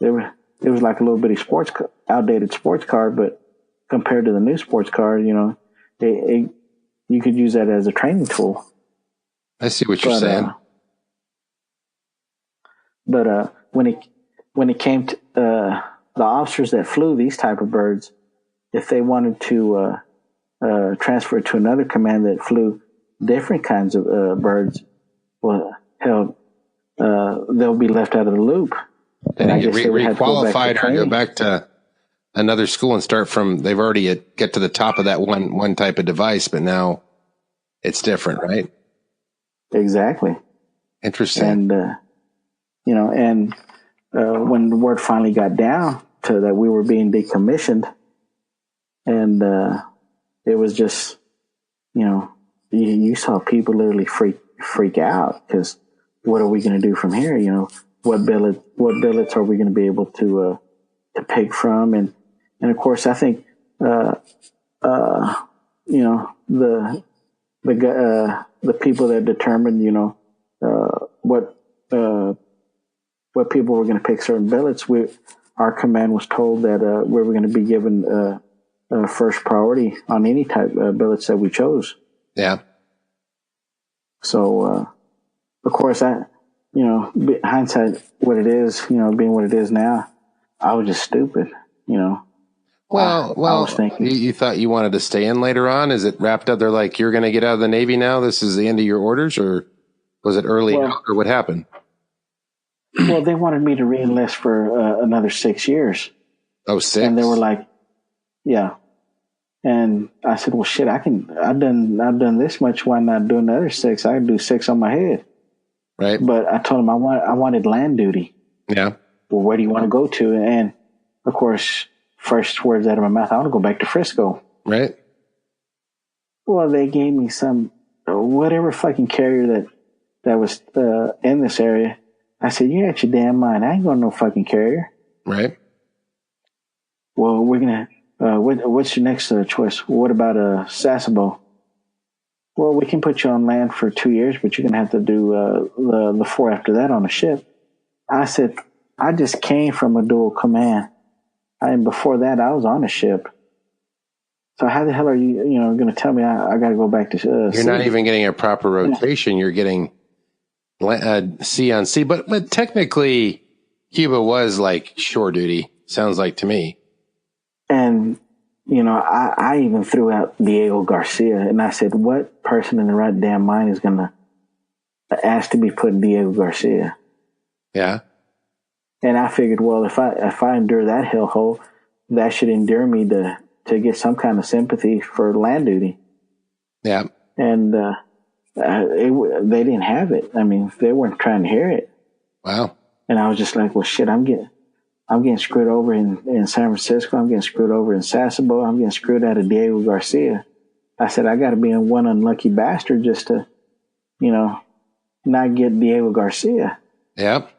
it was like a little bitty outdated sports car, but compared to the new sports car, you could use that as a training tool. I see what you're saying. But when it came to the officers that flew these type of birds, if they wanted to transfer to another command that flew different kinds of birds, well, hell, they'll be left out of the loop. And I get re-qualified or go back to another school and start from, they've already get to the top of that one type of device, but now it's different, right? Exactly. Interesting. And, when the word finally got down to that we were being decommissioned, and it was just, you saw people literally freak out, because what are we going to do from here? What billets are we going to be able to pick from? And of course, I think, the people that determined, what people were going to pick certain billets, our command was told that we were going to be given first priority on any type of billets that we chose. Yeah. So, of course, hindsight, what it is, being what it is now, I was just stupid, Well, I was thinking, you thought you wanted to stay in later on? Is it wrapped up? They're like, you're going to get out of the Navy now? This is the end of your orders? Or was it early out, or what happened? Well, they wanted me to re-enlist for another 6 years. Oh, 6? And they were like, yeah. And I said, well, shit, I've done this much. Why not do another 6? I can do 6 on my head. Right. But I told them I wanted land duty. Yeah. Well, where do you want to go to? And of course, first words out of my mouth, I want to go back to Frisco. Right. Well, they gave me some, whatever fucking carrier that was in this area. I said, you got your damn mind. I ain't going to no fucking carrier. Right. Well, we're going to, what's your next choice? What about Sasebo? Well, we can put you on land for 2 years, but you're going to have to do the 4 after that on a ship. I said, I just came from a dual command. And before that, I was on a ship. So how the hell are you going to tell me I got to go back to You're not even getting a proper rotation. You're getting C on C. But technically, Cuba was like shore duty, sounds like to me. And I even threw out Diego Garcia, and I said, what person in the right damn mind is going to ask to be put in Diego Garcia? Yeah. And I figured, well, if I endure that hellhole, that should endure me to to get some kind of sympathy for land duty. Yeah. And they didn't have it. I mean, they weren't trying to hear it. Wow. And I was just like, well, shit, I'm getting screwed over in San Francisco. I'm getting screwed over in Sasebo. I'm getting screwed out of Diego Garcia. I said, I got to be in one unlucky bastard just to, you know, not get Diego Garcia. Yep.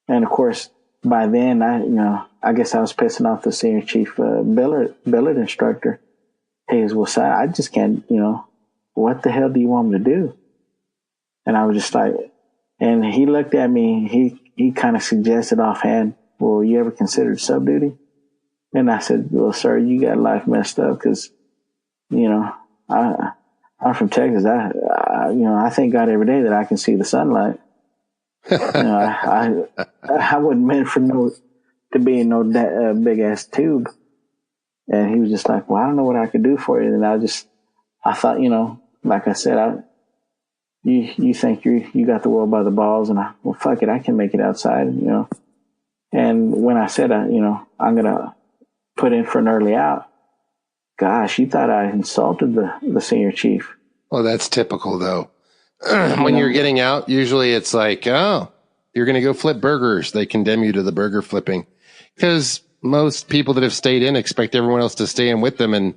And of course, by then, I guess I was pissing off the senior chief billet instructor. He goes, well, Si, I just can't, what the hell do you want me to do? And I was just like, and he looked at me, he kind of suggested offhand, well, you ever considered sub duty? And I said, well, sir, you got life messed up because, I'm from Texas. I thank God every day that I can see the sunlight. I wasn't meant to be in no big ass tube. And he was just like, well, I don't know what I could do for you. And I thought, like I said, you think you got the world by the balls, and well, fuck it, I can make it outside, And when I said, I'm going to put in for an early out, gosh, you thought I insulted the senior chief. Well, that's typical, though. When you're getting out, usually it's like, oh, you're going to go flip burgers. They condemn you to the burger flipping because most people that have stayed in expect everyone else to stay in with them. And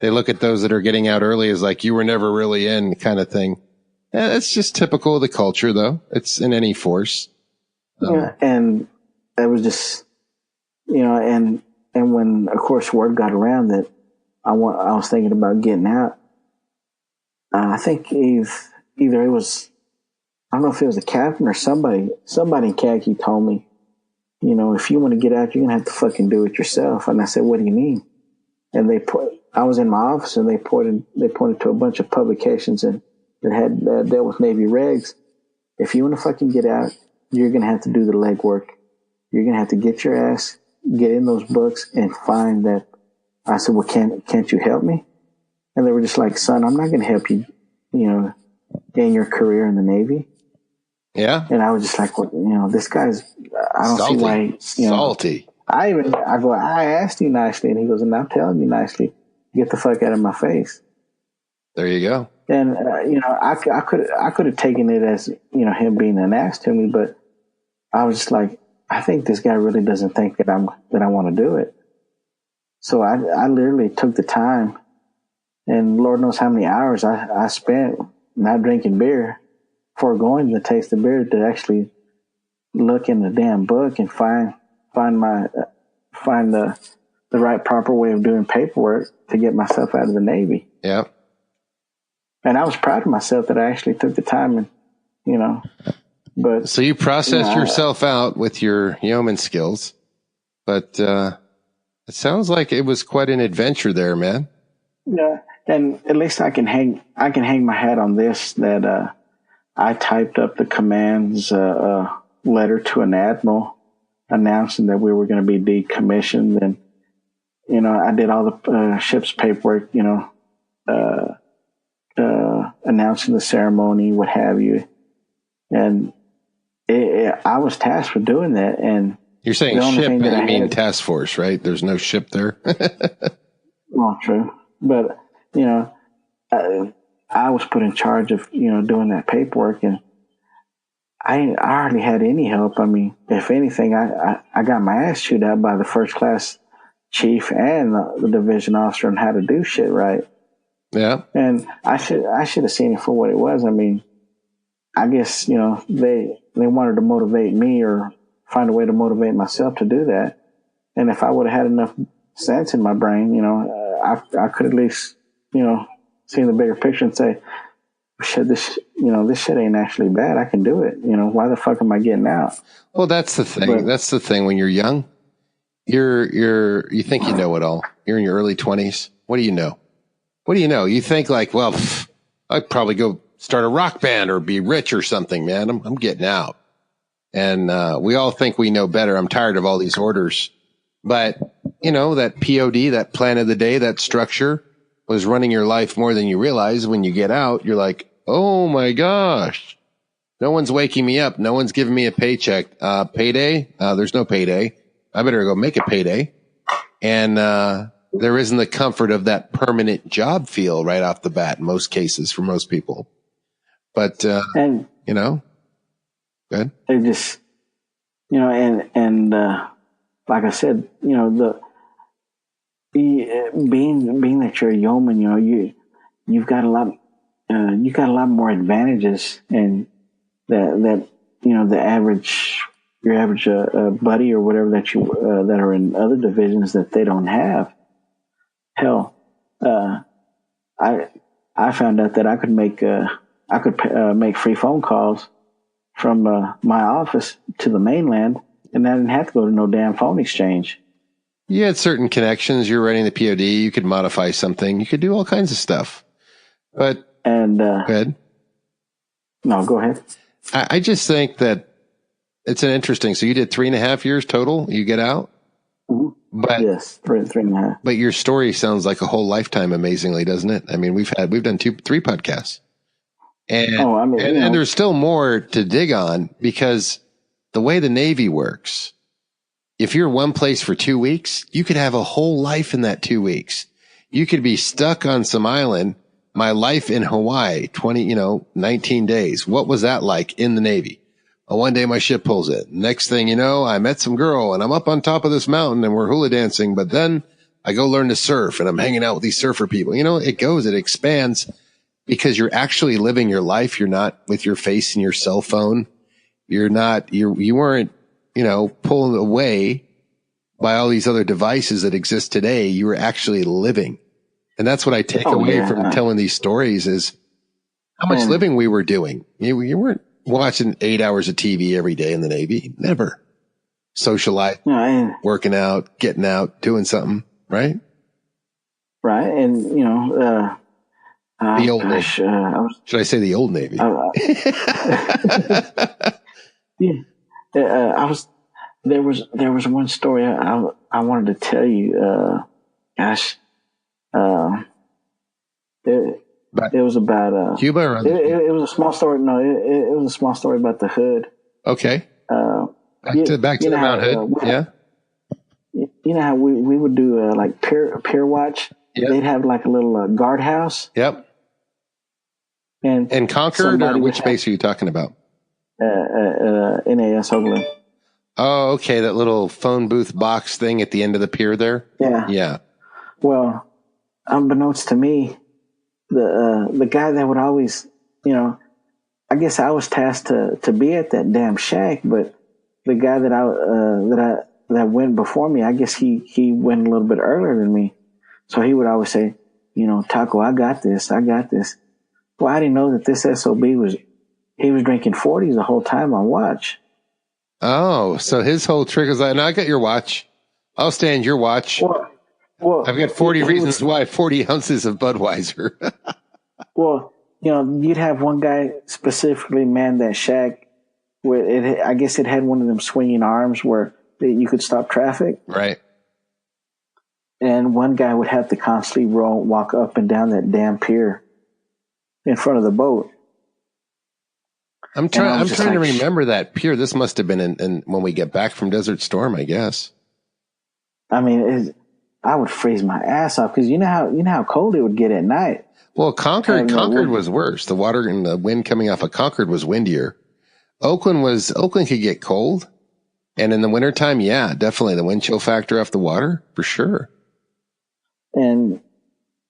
they look at those that are getting out early as like, you were never really in kind of thing. It's just typical of the culture, though. It's in any force. Yeah, and it was just, and when, of course, word got around that I was thinking about getting out, I think either it was, I don't know if it was the captain or somebody in khaki told me, if you want to get out, you're going to have to fucking do it yourself. And I said, what do you mean? And I was in my office and they pointed to a bunch of publications and that had dealt with Navy regs. If you want to fucking get out, you're going to have to do the legwork. You're going to have to get your ass, get in those books and find that. I said, well, can't you help me? And they were just like, son, I'm not going to help you, in your career in the Navy. Yeah. And I was just like, well, this guy's, I don't salty. see why. Salty. I asked you nicely, and he goes, and I'm telling you nicely, get the fuck out of my face. There you go. And, I could have taken it as, him being an ass to me, but I was just like, I think this guy really doesn't think that I want to do it. So I literally took the time, and Lord knows how many hours I spent not drinking beer, foregoing the taste of beer to actually look in the damn book and find the right proper way of doing paperwork to get myself out of the Navy. Yeah. And I was proud of myself that I actually took the time and, but. So you processed yourself out with your yeoman skills, but, it sounds like it was quite an adventure there, man. Yeah. And at least I can hang my hat on this, that, I typed up the command's, letter to an admiral announcing that we were going to be decommissioned. And, I did all the, ship's paperwork, announcing the ceremony, what have you. And I was tasked with doing that. And you're saying ship, and you mean task force, right? There's no ship there. Well, true. But, I was put in charge of, doing that paperwork, and I hardly had any help. I mean, if anything, I got my ass chewed out by the first class chief and the division officer on how to do shit right. Yeah. And I should have seen it for what it was. I mean, I guess, they wanted to motivate me or find a way to motivate myself to do that. And if I would have had enough sense in my brain, I could at least, see the bigger picture and say, shit, this shit ain't actually bad. I can do it. Why the fuck am I getting out? Well, that's the thing. That's the thing. When you're young, you think you know it all. You're in your early 20s. What do you know? What do you know? You think like, well, I'd probably go start a rock band or be rich or something, man. I'm getting out. And, we all think we know better. I'm tired of all these orders, but that POD, that plan of the day, that structure was running your life more than you realize. When you get out, you're like, oh my gosh, no one's waking me up. No one's giving me a paycheck. Payday. There's no payday. I better go make a payday. And, there isn't the comfort of that permanent job feel right off the bat in most cases for most people. But, and you know, good. They just, you know, and like I said, you know, being that you're a yeoman, you know, you've got a lot more advantages, and that you know, your average buddy or whatever that are in other divisions that they don't have. Hell, I found out that I could make free phone calls from my office to the mainland, and I didn't have to go to no damn phone exchange. You had certain connections. You're writing the POD. You could modify something. You could do all kinds of stuff. But go ahead. No, go ahead. I just think that it's an interesting. So you did 3.5 years total. You get out. Mm-hmm. But yes, 3.5. But your story sounds like a whole lifetime, amazingly, doesn't it? I mean, we've done 3 podcasts, and and there's still more to dig on, because the way the Navy works, if you're one place for 2 weeks, you could have a whole life in that 2 weeks. You could be stuck on some island. My life in Hawaii, 19 days. What was that like in the Navy? Well, one day my ship pulls in. Next thing you know, I met some girl and I'm up on top of this mountain and we're hula dancing. But then I go learn to surf and I'm hanging out with these surfer people. You know, it expands because you're actually living your life. You're not with your face in your cell phone. You weren't, pulling away by all these other devices that exist today. You were actually living. And that's what I take away from telling these stories, is how much living we were doing. You weren't watching 8 hours of TV every day in the Navy. Never. Socializing, working out, getting out, doing something, right? Right. And, the old Navy. Should I say the old Navy? There was one story I wanted to tell you. It was about Cuba, or it was a small story. No, it was a small story about the Hood. Okay. Back to the Mount Hood. Yeah. You know how we would do like pier watch. Yep. They'd have like a little guardhouse. Yep. And Concord, or which base are you talking about? NAS Oakland. Oh, okay. That little phone booth box thing at the end of the pier there. Yeah. Yeah. Well, unbeknownst to me, the guy that would always, I guess I was tasked to be at that damn shack, but the guy that went before me, I guess he went a little bit earlier than me. So he would always say, Taco, I got this. Well, I didn't know that this SOB was drinking 40s the whole time on watch. Oh, so his whole trick is like, no, I got your watch. I'll stand your watch. Well, I've got 40 reasons why 40 ounces of Budweiser. Well, you'd have one guy specifically man that shack where I guess it had one of them swinging arms where you could stop traffic. Right. And one guy would have to constantly walk up and down that damn pier in front of the boat. I'm trying to remember that pier. This must have been in when we get back from Desert Storm, I guess. I mean, I would freeze my ass off because you know how cold it would get at night. Well, Concord was worse. The water and the wind coming off of Concord was windier. Oakland could get cold, and in the wintertime, yeah, definitely the wind chill factor off the water for sure. And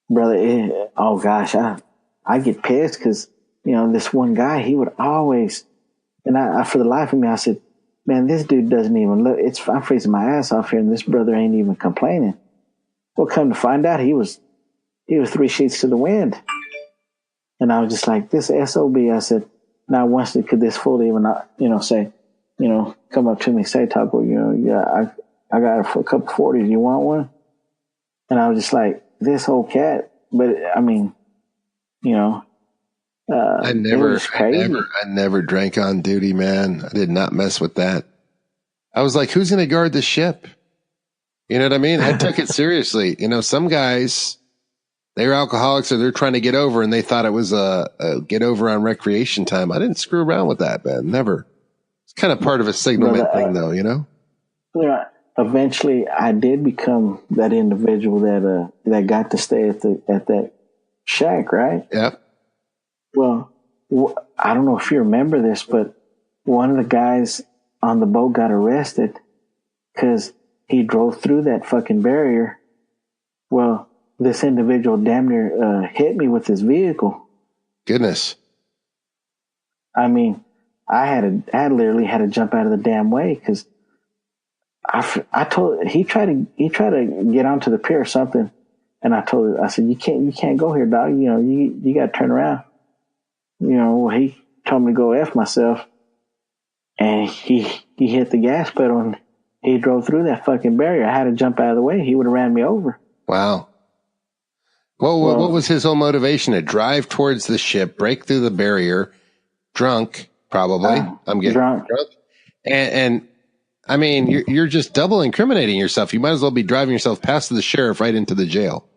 brother, oh gosh, I get pissed because this one guy, he would always, and I for the life of me, I said, man, this dude doesn't even look. I'm freezing my ass off here, and this brother ain't even complaining. Well, come to find out, he was 3 sheets to the wind, and I was just like, this SOB. I said, not once could this fool even, say, come up to me, say, Taco, yeah, I got a couple 40s. You want one? And I was just like, this whole cat. But I mean, I never drank on duty, man. I did not mess with that. I was like, who's going to guard the ship? You know what I mean? I took it seriously. Some guys, they're alcoholics or they're trying to get over, and they thought it was a get over on recreation time. I didn't screw around with that, man. Never. It's kind of part of a signalman thing, though, Yeah. eventually I did become that individual that got to stay at that shack, right? Yep. Well, I don't know if you remember this, but one of the guys on the boat got arrested because he drove through that fucking barrier. Well, this individual damn near hit me with his vehicle. Goodness. I mean, I literally had to jump out of the damn way because I told he tried to get onto the pier or something, and I said you can't go here, dog. You know, you got to turn around. You know, well, he told me to go F myself, and he hit the gas pedal and he drove through that fucking barrier. I had to jump out of the way. He would have ran me over. Wow. Well, what was his whole motivation? To drive towards the ship, break through the barrier, drunk, probably. I'm getting drunk. And I mean, you're just double incriminating yourself. You might as well be driving yourself past the sheriff right into the jail.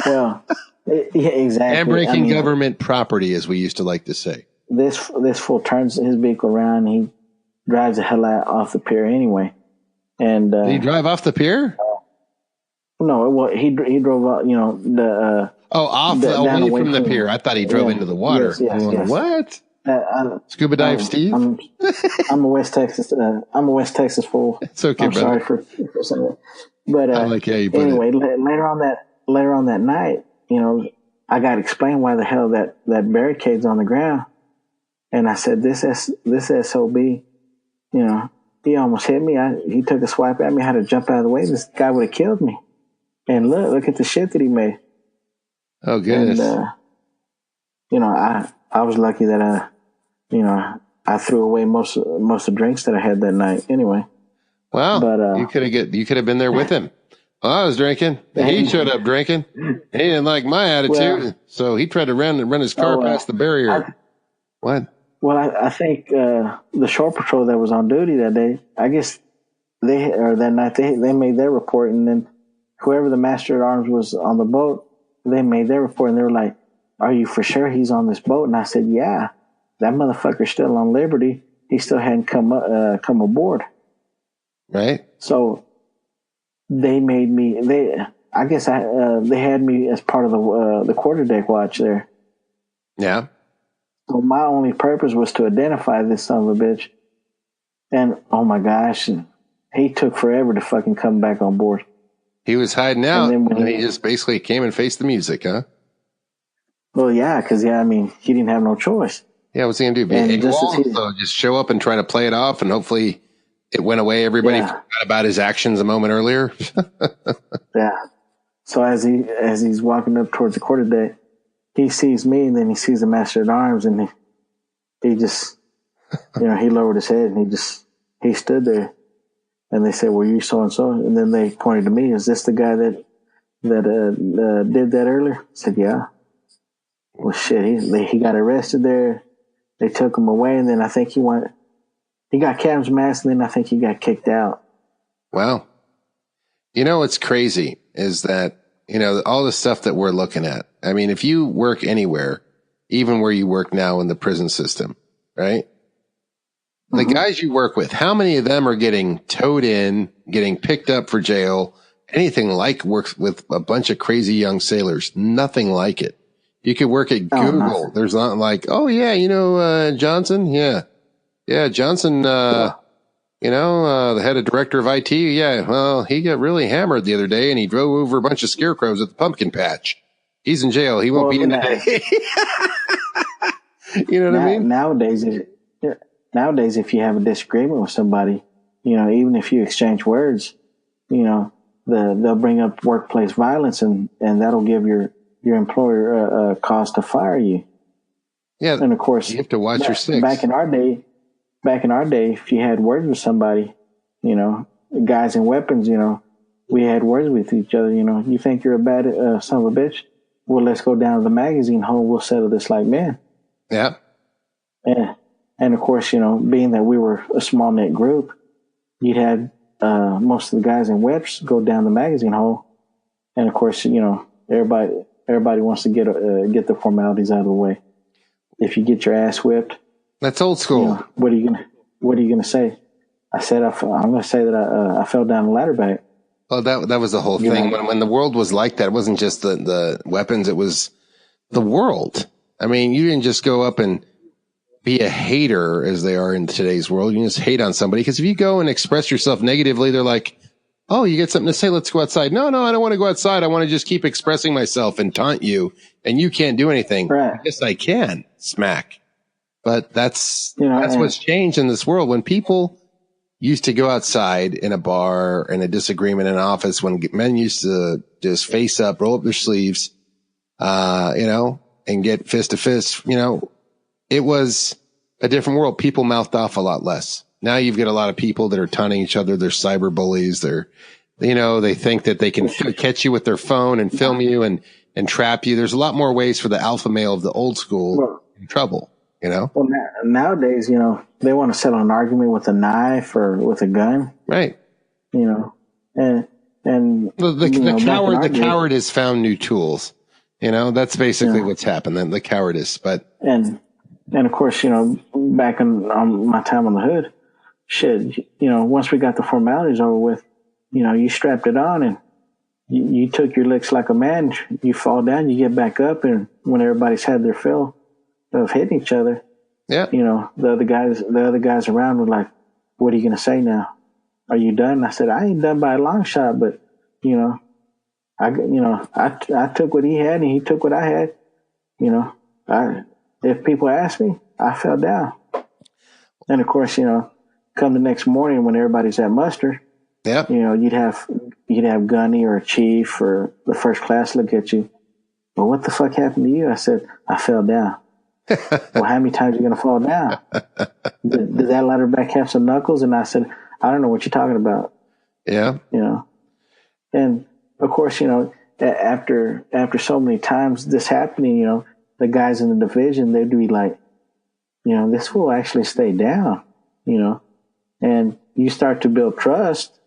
Well, yeah, exactly. And breaking government property, as we used to like to say. This fool turns his vehicle around. And he drives the hell out off the pier anyway. And did he drive off the pier? No, well, he drove out. You know the away from the pier. I thought he drove into the water. Yes. What? Scuba dive, Steve. I'm a West Texas. I'm a West Texas fool. It's okay, I'm brother. sorry for saying that. But I like how you put anyway, it. later on that night, you know, I got explained why the hell that barricade's on the ground, and I said this SOB, you know, he almost hit me. He took a swipe at me. I had to jump out of the way. This guy would have killed me. And look at the shit that he made. Oh goodness! And, you know, I was lucky that I threw away most of the drinks that I had that night. Anyway. Wow. But you could have been there with him. Well, I was drinking. He showed up drinking. He didn't like my attitude, so he tried to run his car past the barrier. What? Well, I think the shore patrol that was on duty that day, I guess that night they made their report, and then whoever the master at arms was on the boat, they made their report, and they were like, "Are you for sure he's on this boat?" And I said, "Yeah, that motherfucker's still on liberty. He still hadn't come aboard." Right. So they made me. They had me as part of the quarterdeck watch there. Yeah. So my only purpose was to identify this son of a bitch. And oh my gosh, he took forever to fucking come back on board. He was hiding out, and he just basically came and faced the music, huh? Well, yeah, because I mean, he didn't have no choice. Yeah, what's he gonna do? So just show up and try to play it off, and hopefully it went away. Everybody forgot about his actions a moment earlier. Yeah. So as he's walking up towards the quarterdeck, he sees me, and then he sees the master at arms, and he just, he lowered his head, and he stood there, and they said, "Were you so and so?" And then they pointed to me. Is this the guy that did that earlier? I said, "Yeah." Well, shit, he got arrested there. They took him away, and then I think he got captain's mast, and then I think he got kicked out. Wow. You know what's crazy is that, all the stuff that we're looking at. I mean, if you work anywhere, even where you work now in the prison system, right? The guys you work with, how many of them are getting towed in, getting picked up for jail, anything like works with a bunch of crazy young sailors? Nothing like it. You could work at Google. No. There's not like, Johnson. Yeah. Johnson, the head of director of IT. Yeah. Well, he got really hammered the other day and he drove over a bunch of scarecrows at the pumpkin patch. He's in jail. He won't be in today. You know what I mean? Nowadays, if you have a disagreement with somebody, even if you exchange words, they'll bring up workplace violence and that'll give your employer a cause to fire you. Yeah. And of course, you have to watch your six. Back in our day, if you had words with somebody, guys and weapons, we had words with each other. You think you're a bad son of a bitch? Well, let's go down to the magazine hole. We'll settle this like men. Yeah. And of course, being that we were a small knit group, you'd had most of the guys in Webs go down the magazine hole, and of course, everybody wants to get the formalities out of the way. If you get your ass whipped, that's old school. What are you gonna say? I said I'm going to say that I fell down the ladder back. Well, that was the whole thing. When the world was like that, it wasn't just the weapons; it was the world. I mean, you didn't just go up and be a hater as they are in today's world. You just hate on somebody because if you go and express yourself negatively, they're like, "Oh, you get something to say? Let's go outside." No, I don't want to go outside. I want to just keep expressing myself and taunt you, and you can't do anything. Right. Yes, I can. Smack. But that's what's changed in this world. When people used to go outside in a bar, in a disagreement in an office, when men used to just face up, roll up their sleeves, and get fist to fist, it was a different world. People mouthed off a lot less. Now you've got a lot of people that are taunting each other. They're cyber bullies. They think that they can catch you with their phone and film you and trap you. There's a lot more ways for the alpha male of the old school in trouble. Well, nowadays, they want to settle an argument with a knife or with a gun, right? And the coward has found new tools. That's basically what's happened. The cowardice, and of course, back on my time on the hood, shit, once we got the formalities over with, you strapped it on and you took your licks like a man. You fall down, you get back up, and when everybody's had their fill of hitting each other, the other guys around were like, "What are you gonna say now? Are you done?" I said, "I ain't done by a long shot, but I took what he had and he took what I had. If people ask me, I fell down." And of course, come the next morning when everybody's at muster, you'd have Gunny or a chief or the first class look at you. "Well, what the fuck happened to you?" I said, "I fell down." "Well, how many times are you going to fall down?" Did that ladder back have some knuckles? And I said, "I don't know what you're talking about." Yeah. And of course, after so many times this happening, the guys in the division, they'd be like, "This fool actually stayed down," and you start to build trust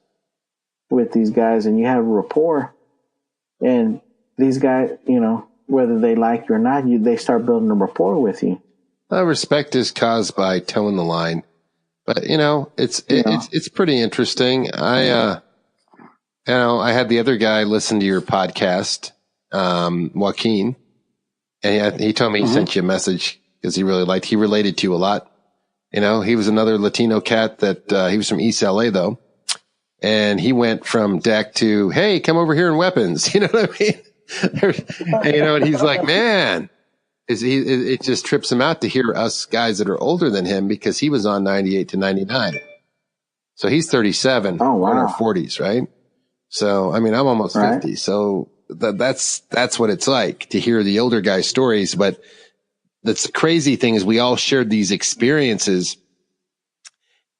with these guys and you have a rapport, and these guys, whether they like you or not, they start building a rapport with you. Respect is caused by towing the line, but it's pretty interesting. I had the other guy listen to your podcast, Joaquin, and he told me he sent you a message because he related to you a lot. He was another Latino cat that he was from East LA though, and he went from deck to, "Hey, come over here in weapons." You know what I mean? And he's like, man, it just trips him out to hear us guys that are older than him because he was on 98 to 99. So he's 37. Oh, wow. In our 40s, right? So, I mean, I'm almost 50. So that's what it's like to hear the older guys' stories. But that's the crazy thing is we all shared these experiences.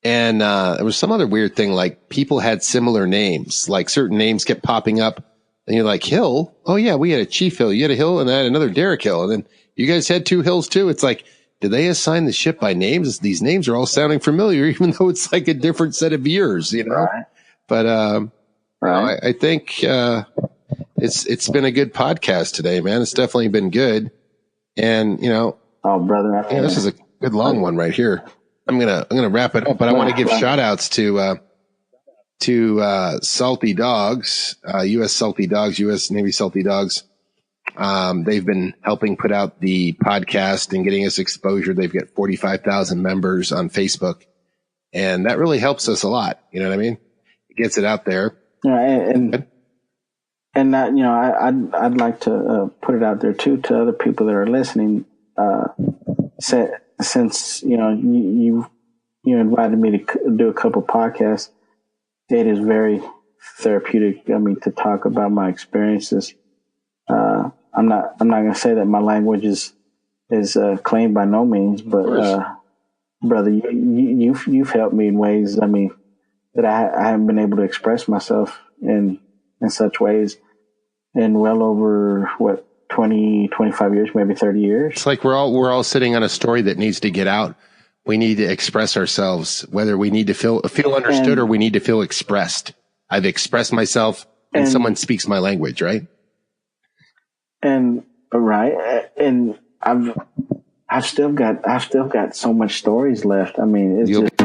And there was some other weird thing, like people had similar names, like certain names kept popping up. And you're like, Hill? Oh, yeah, we had a Chief Hill. You had a Hill, and I had another Derrick Hill. And then you guys had two Hills, too. It's like, did they assign the ship by names? These names are all sounding familiar, even though it's like a different set of years, Right. But I think it's been a good podcast today, man. It's definitely been good. And, oh, brother, this is a good long one right here. I'm gonna wrap it up, but I want to give shout outs to Salty Dogs, U.S. Salty Dogs, U.S. Navy Salty Dogs. They've been helping put out the podcast and getting us exposure. They've got 45,000 members on Facebook, and that really helps us a lot. You know what I mean? It gets it out there. And that, I'd like to put it out there too to other people that are listening. Since you invited me to do a couple podcasts, it is very therapeutic. I mean, to talk about my experiences. I'm not going to say that my language is clean by no means, but brother, you've helped me in ways. I mean, that I haven't been able to express myself in such ways in well over 20, 25 years, maybe 30 years. It's like we're all sitting on a story that needs to get out. We need to express ourselves, whether we need to feel understood or we need to feel expressed. I've expressed myself and someone speaks my language, right? And and I've still got so much stories left. I mean, it's just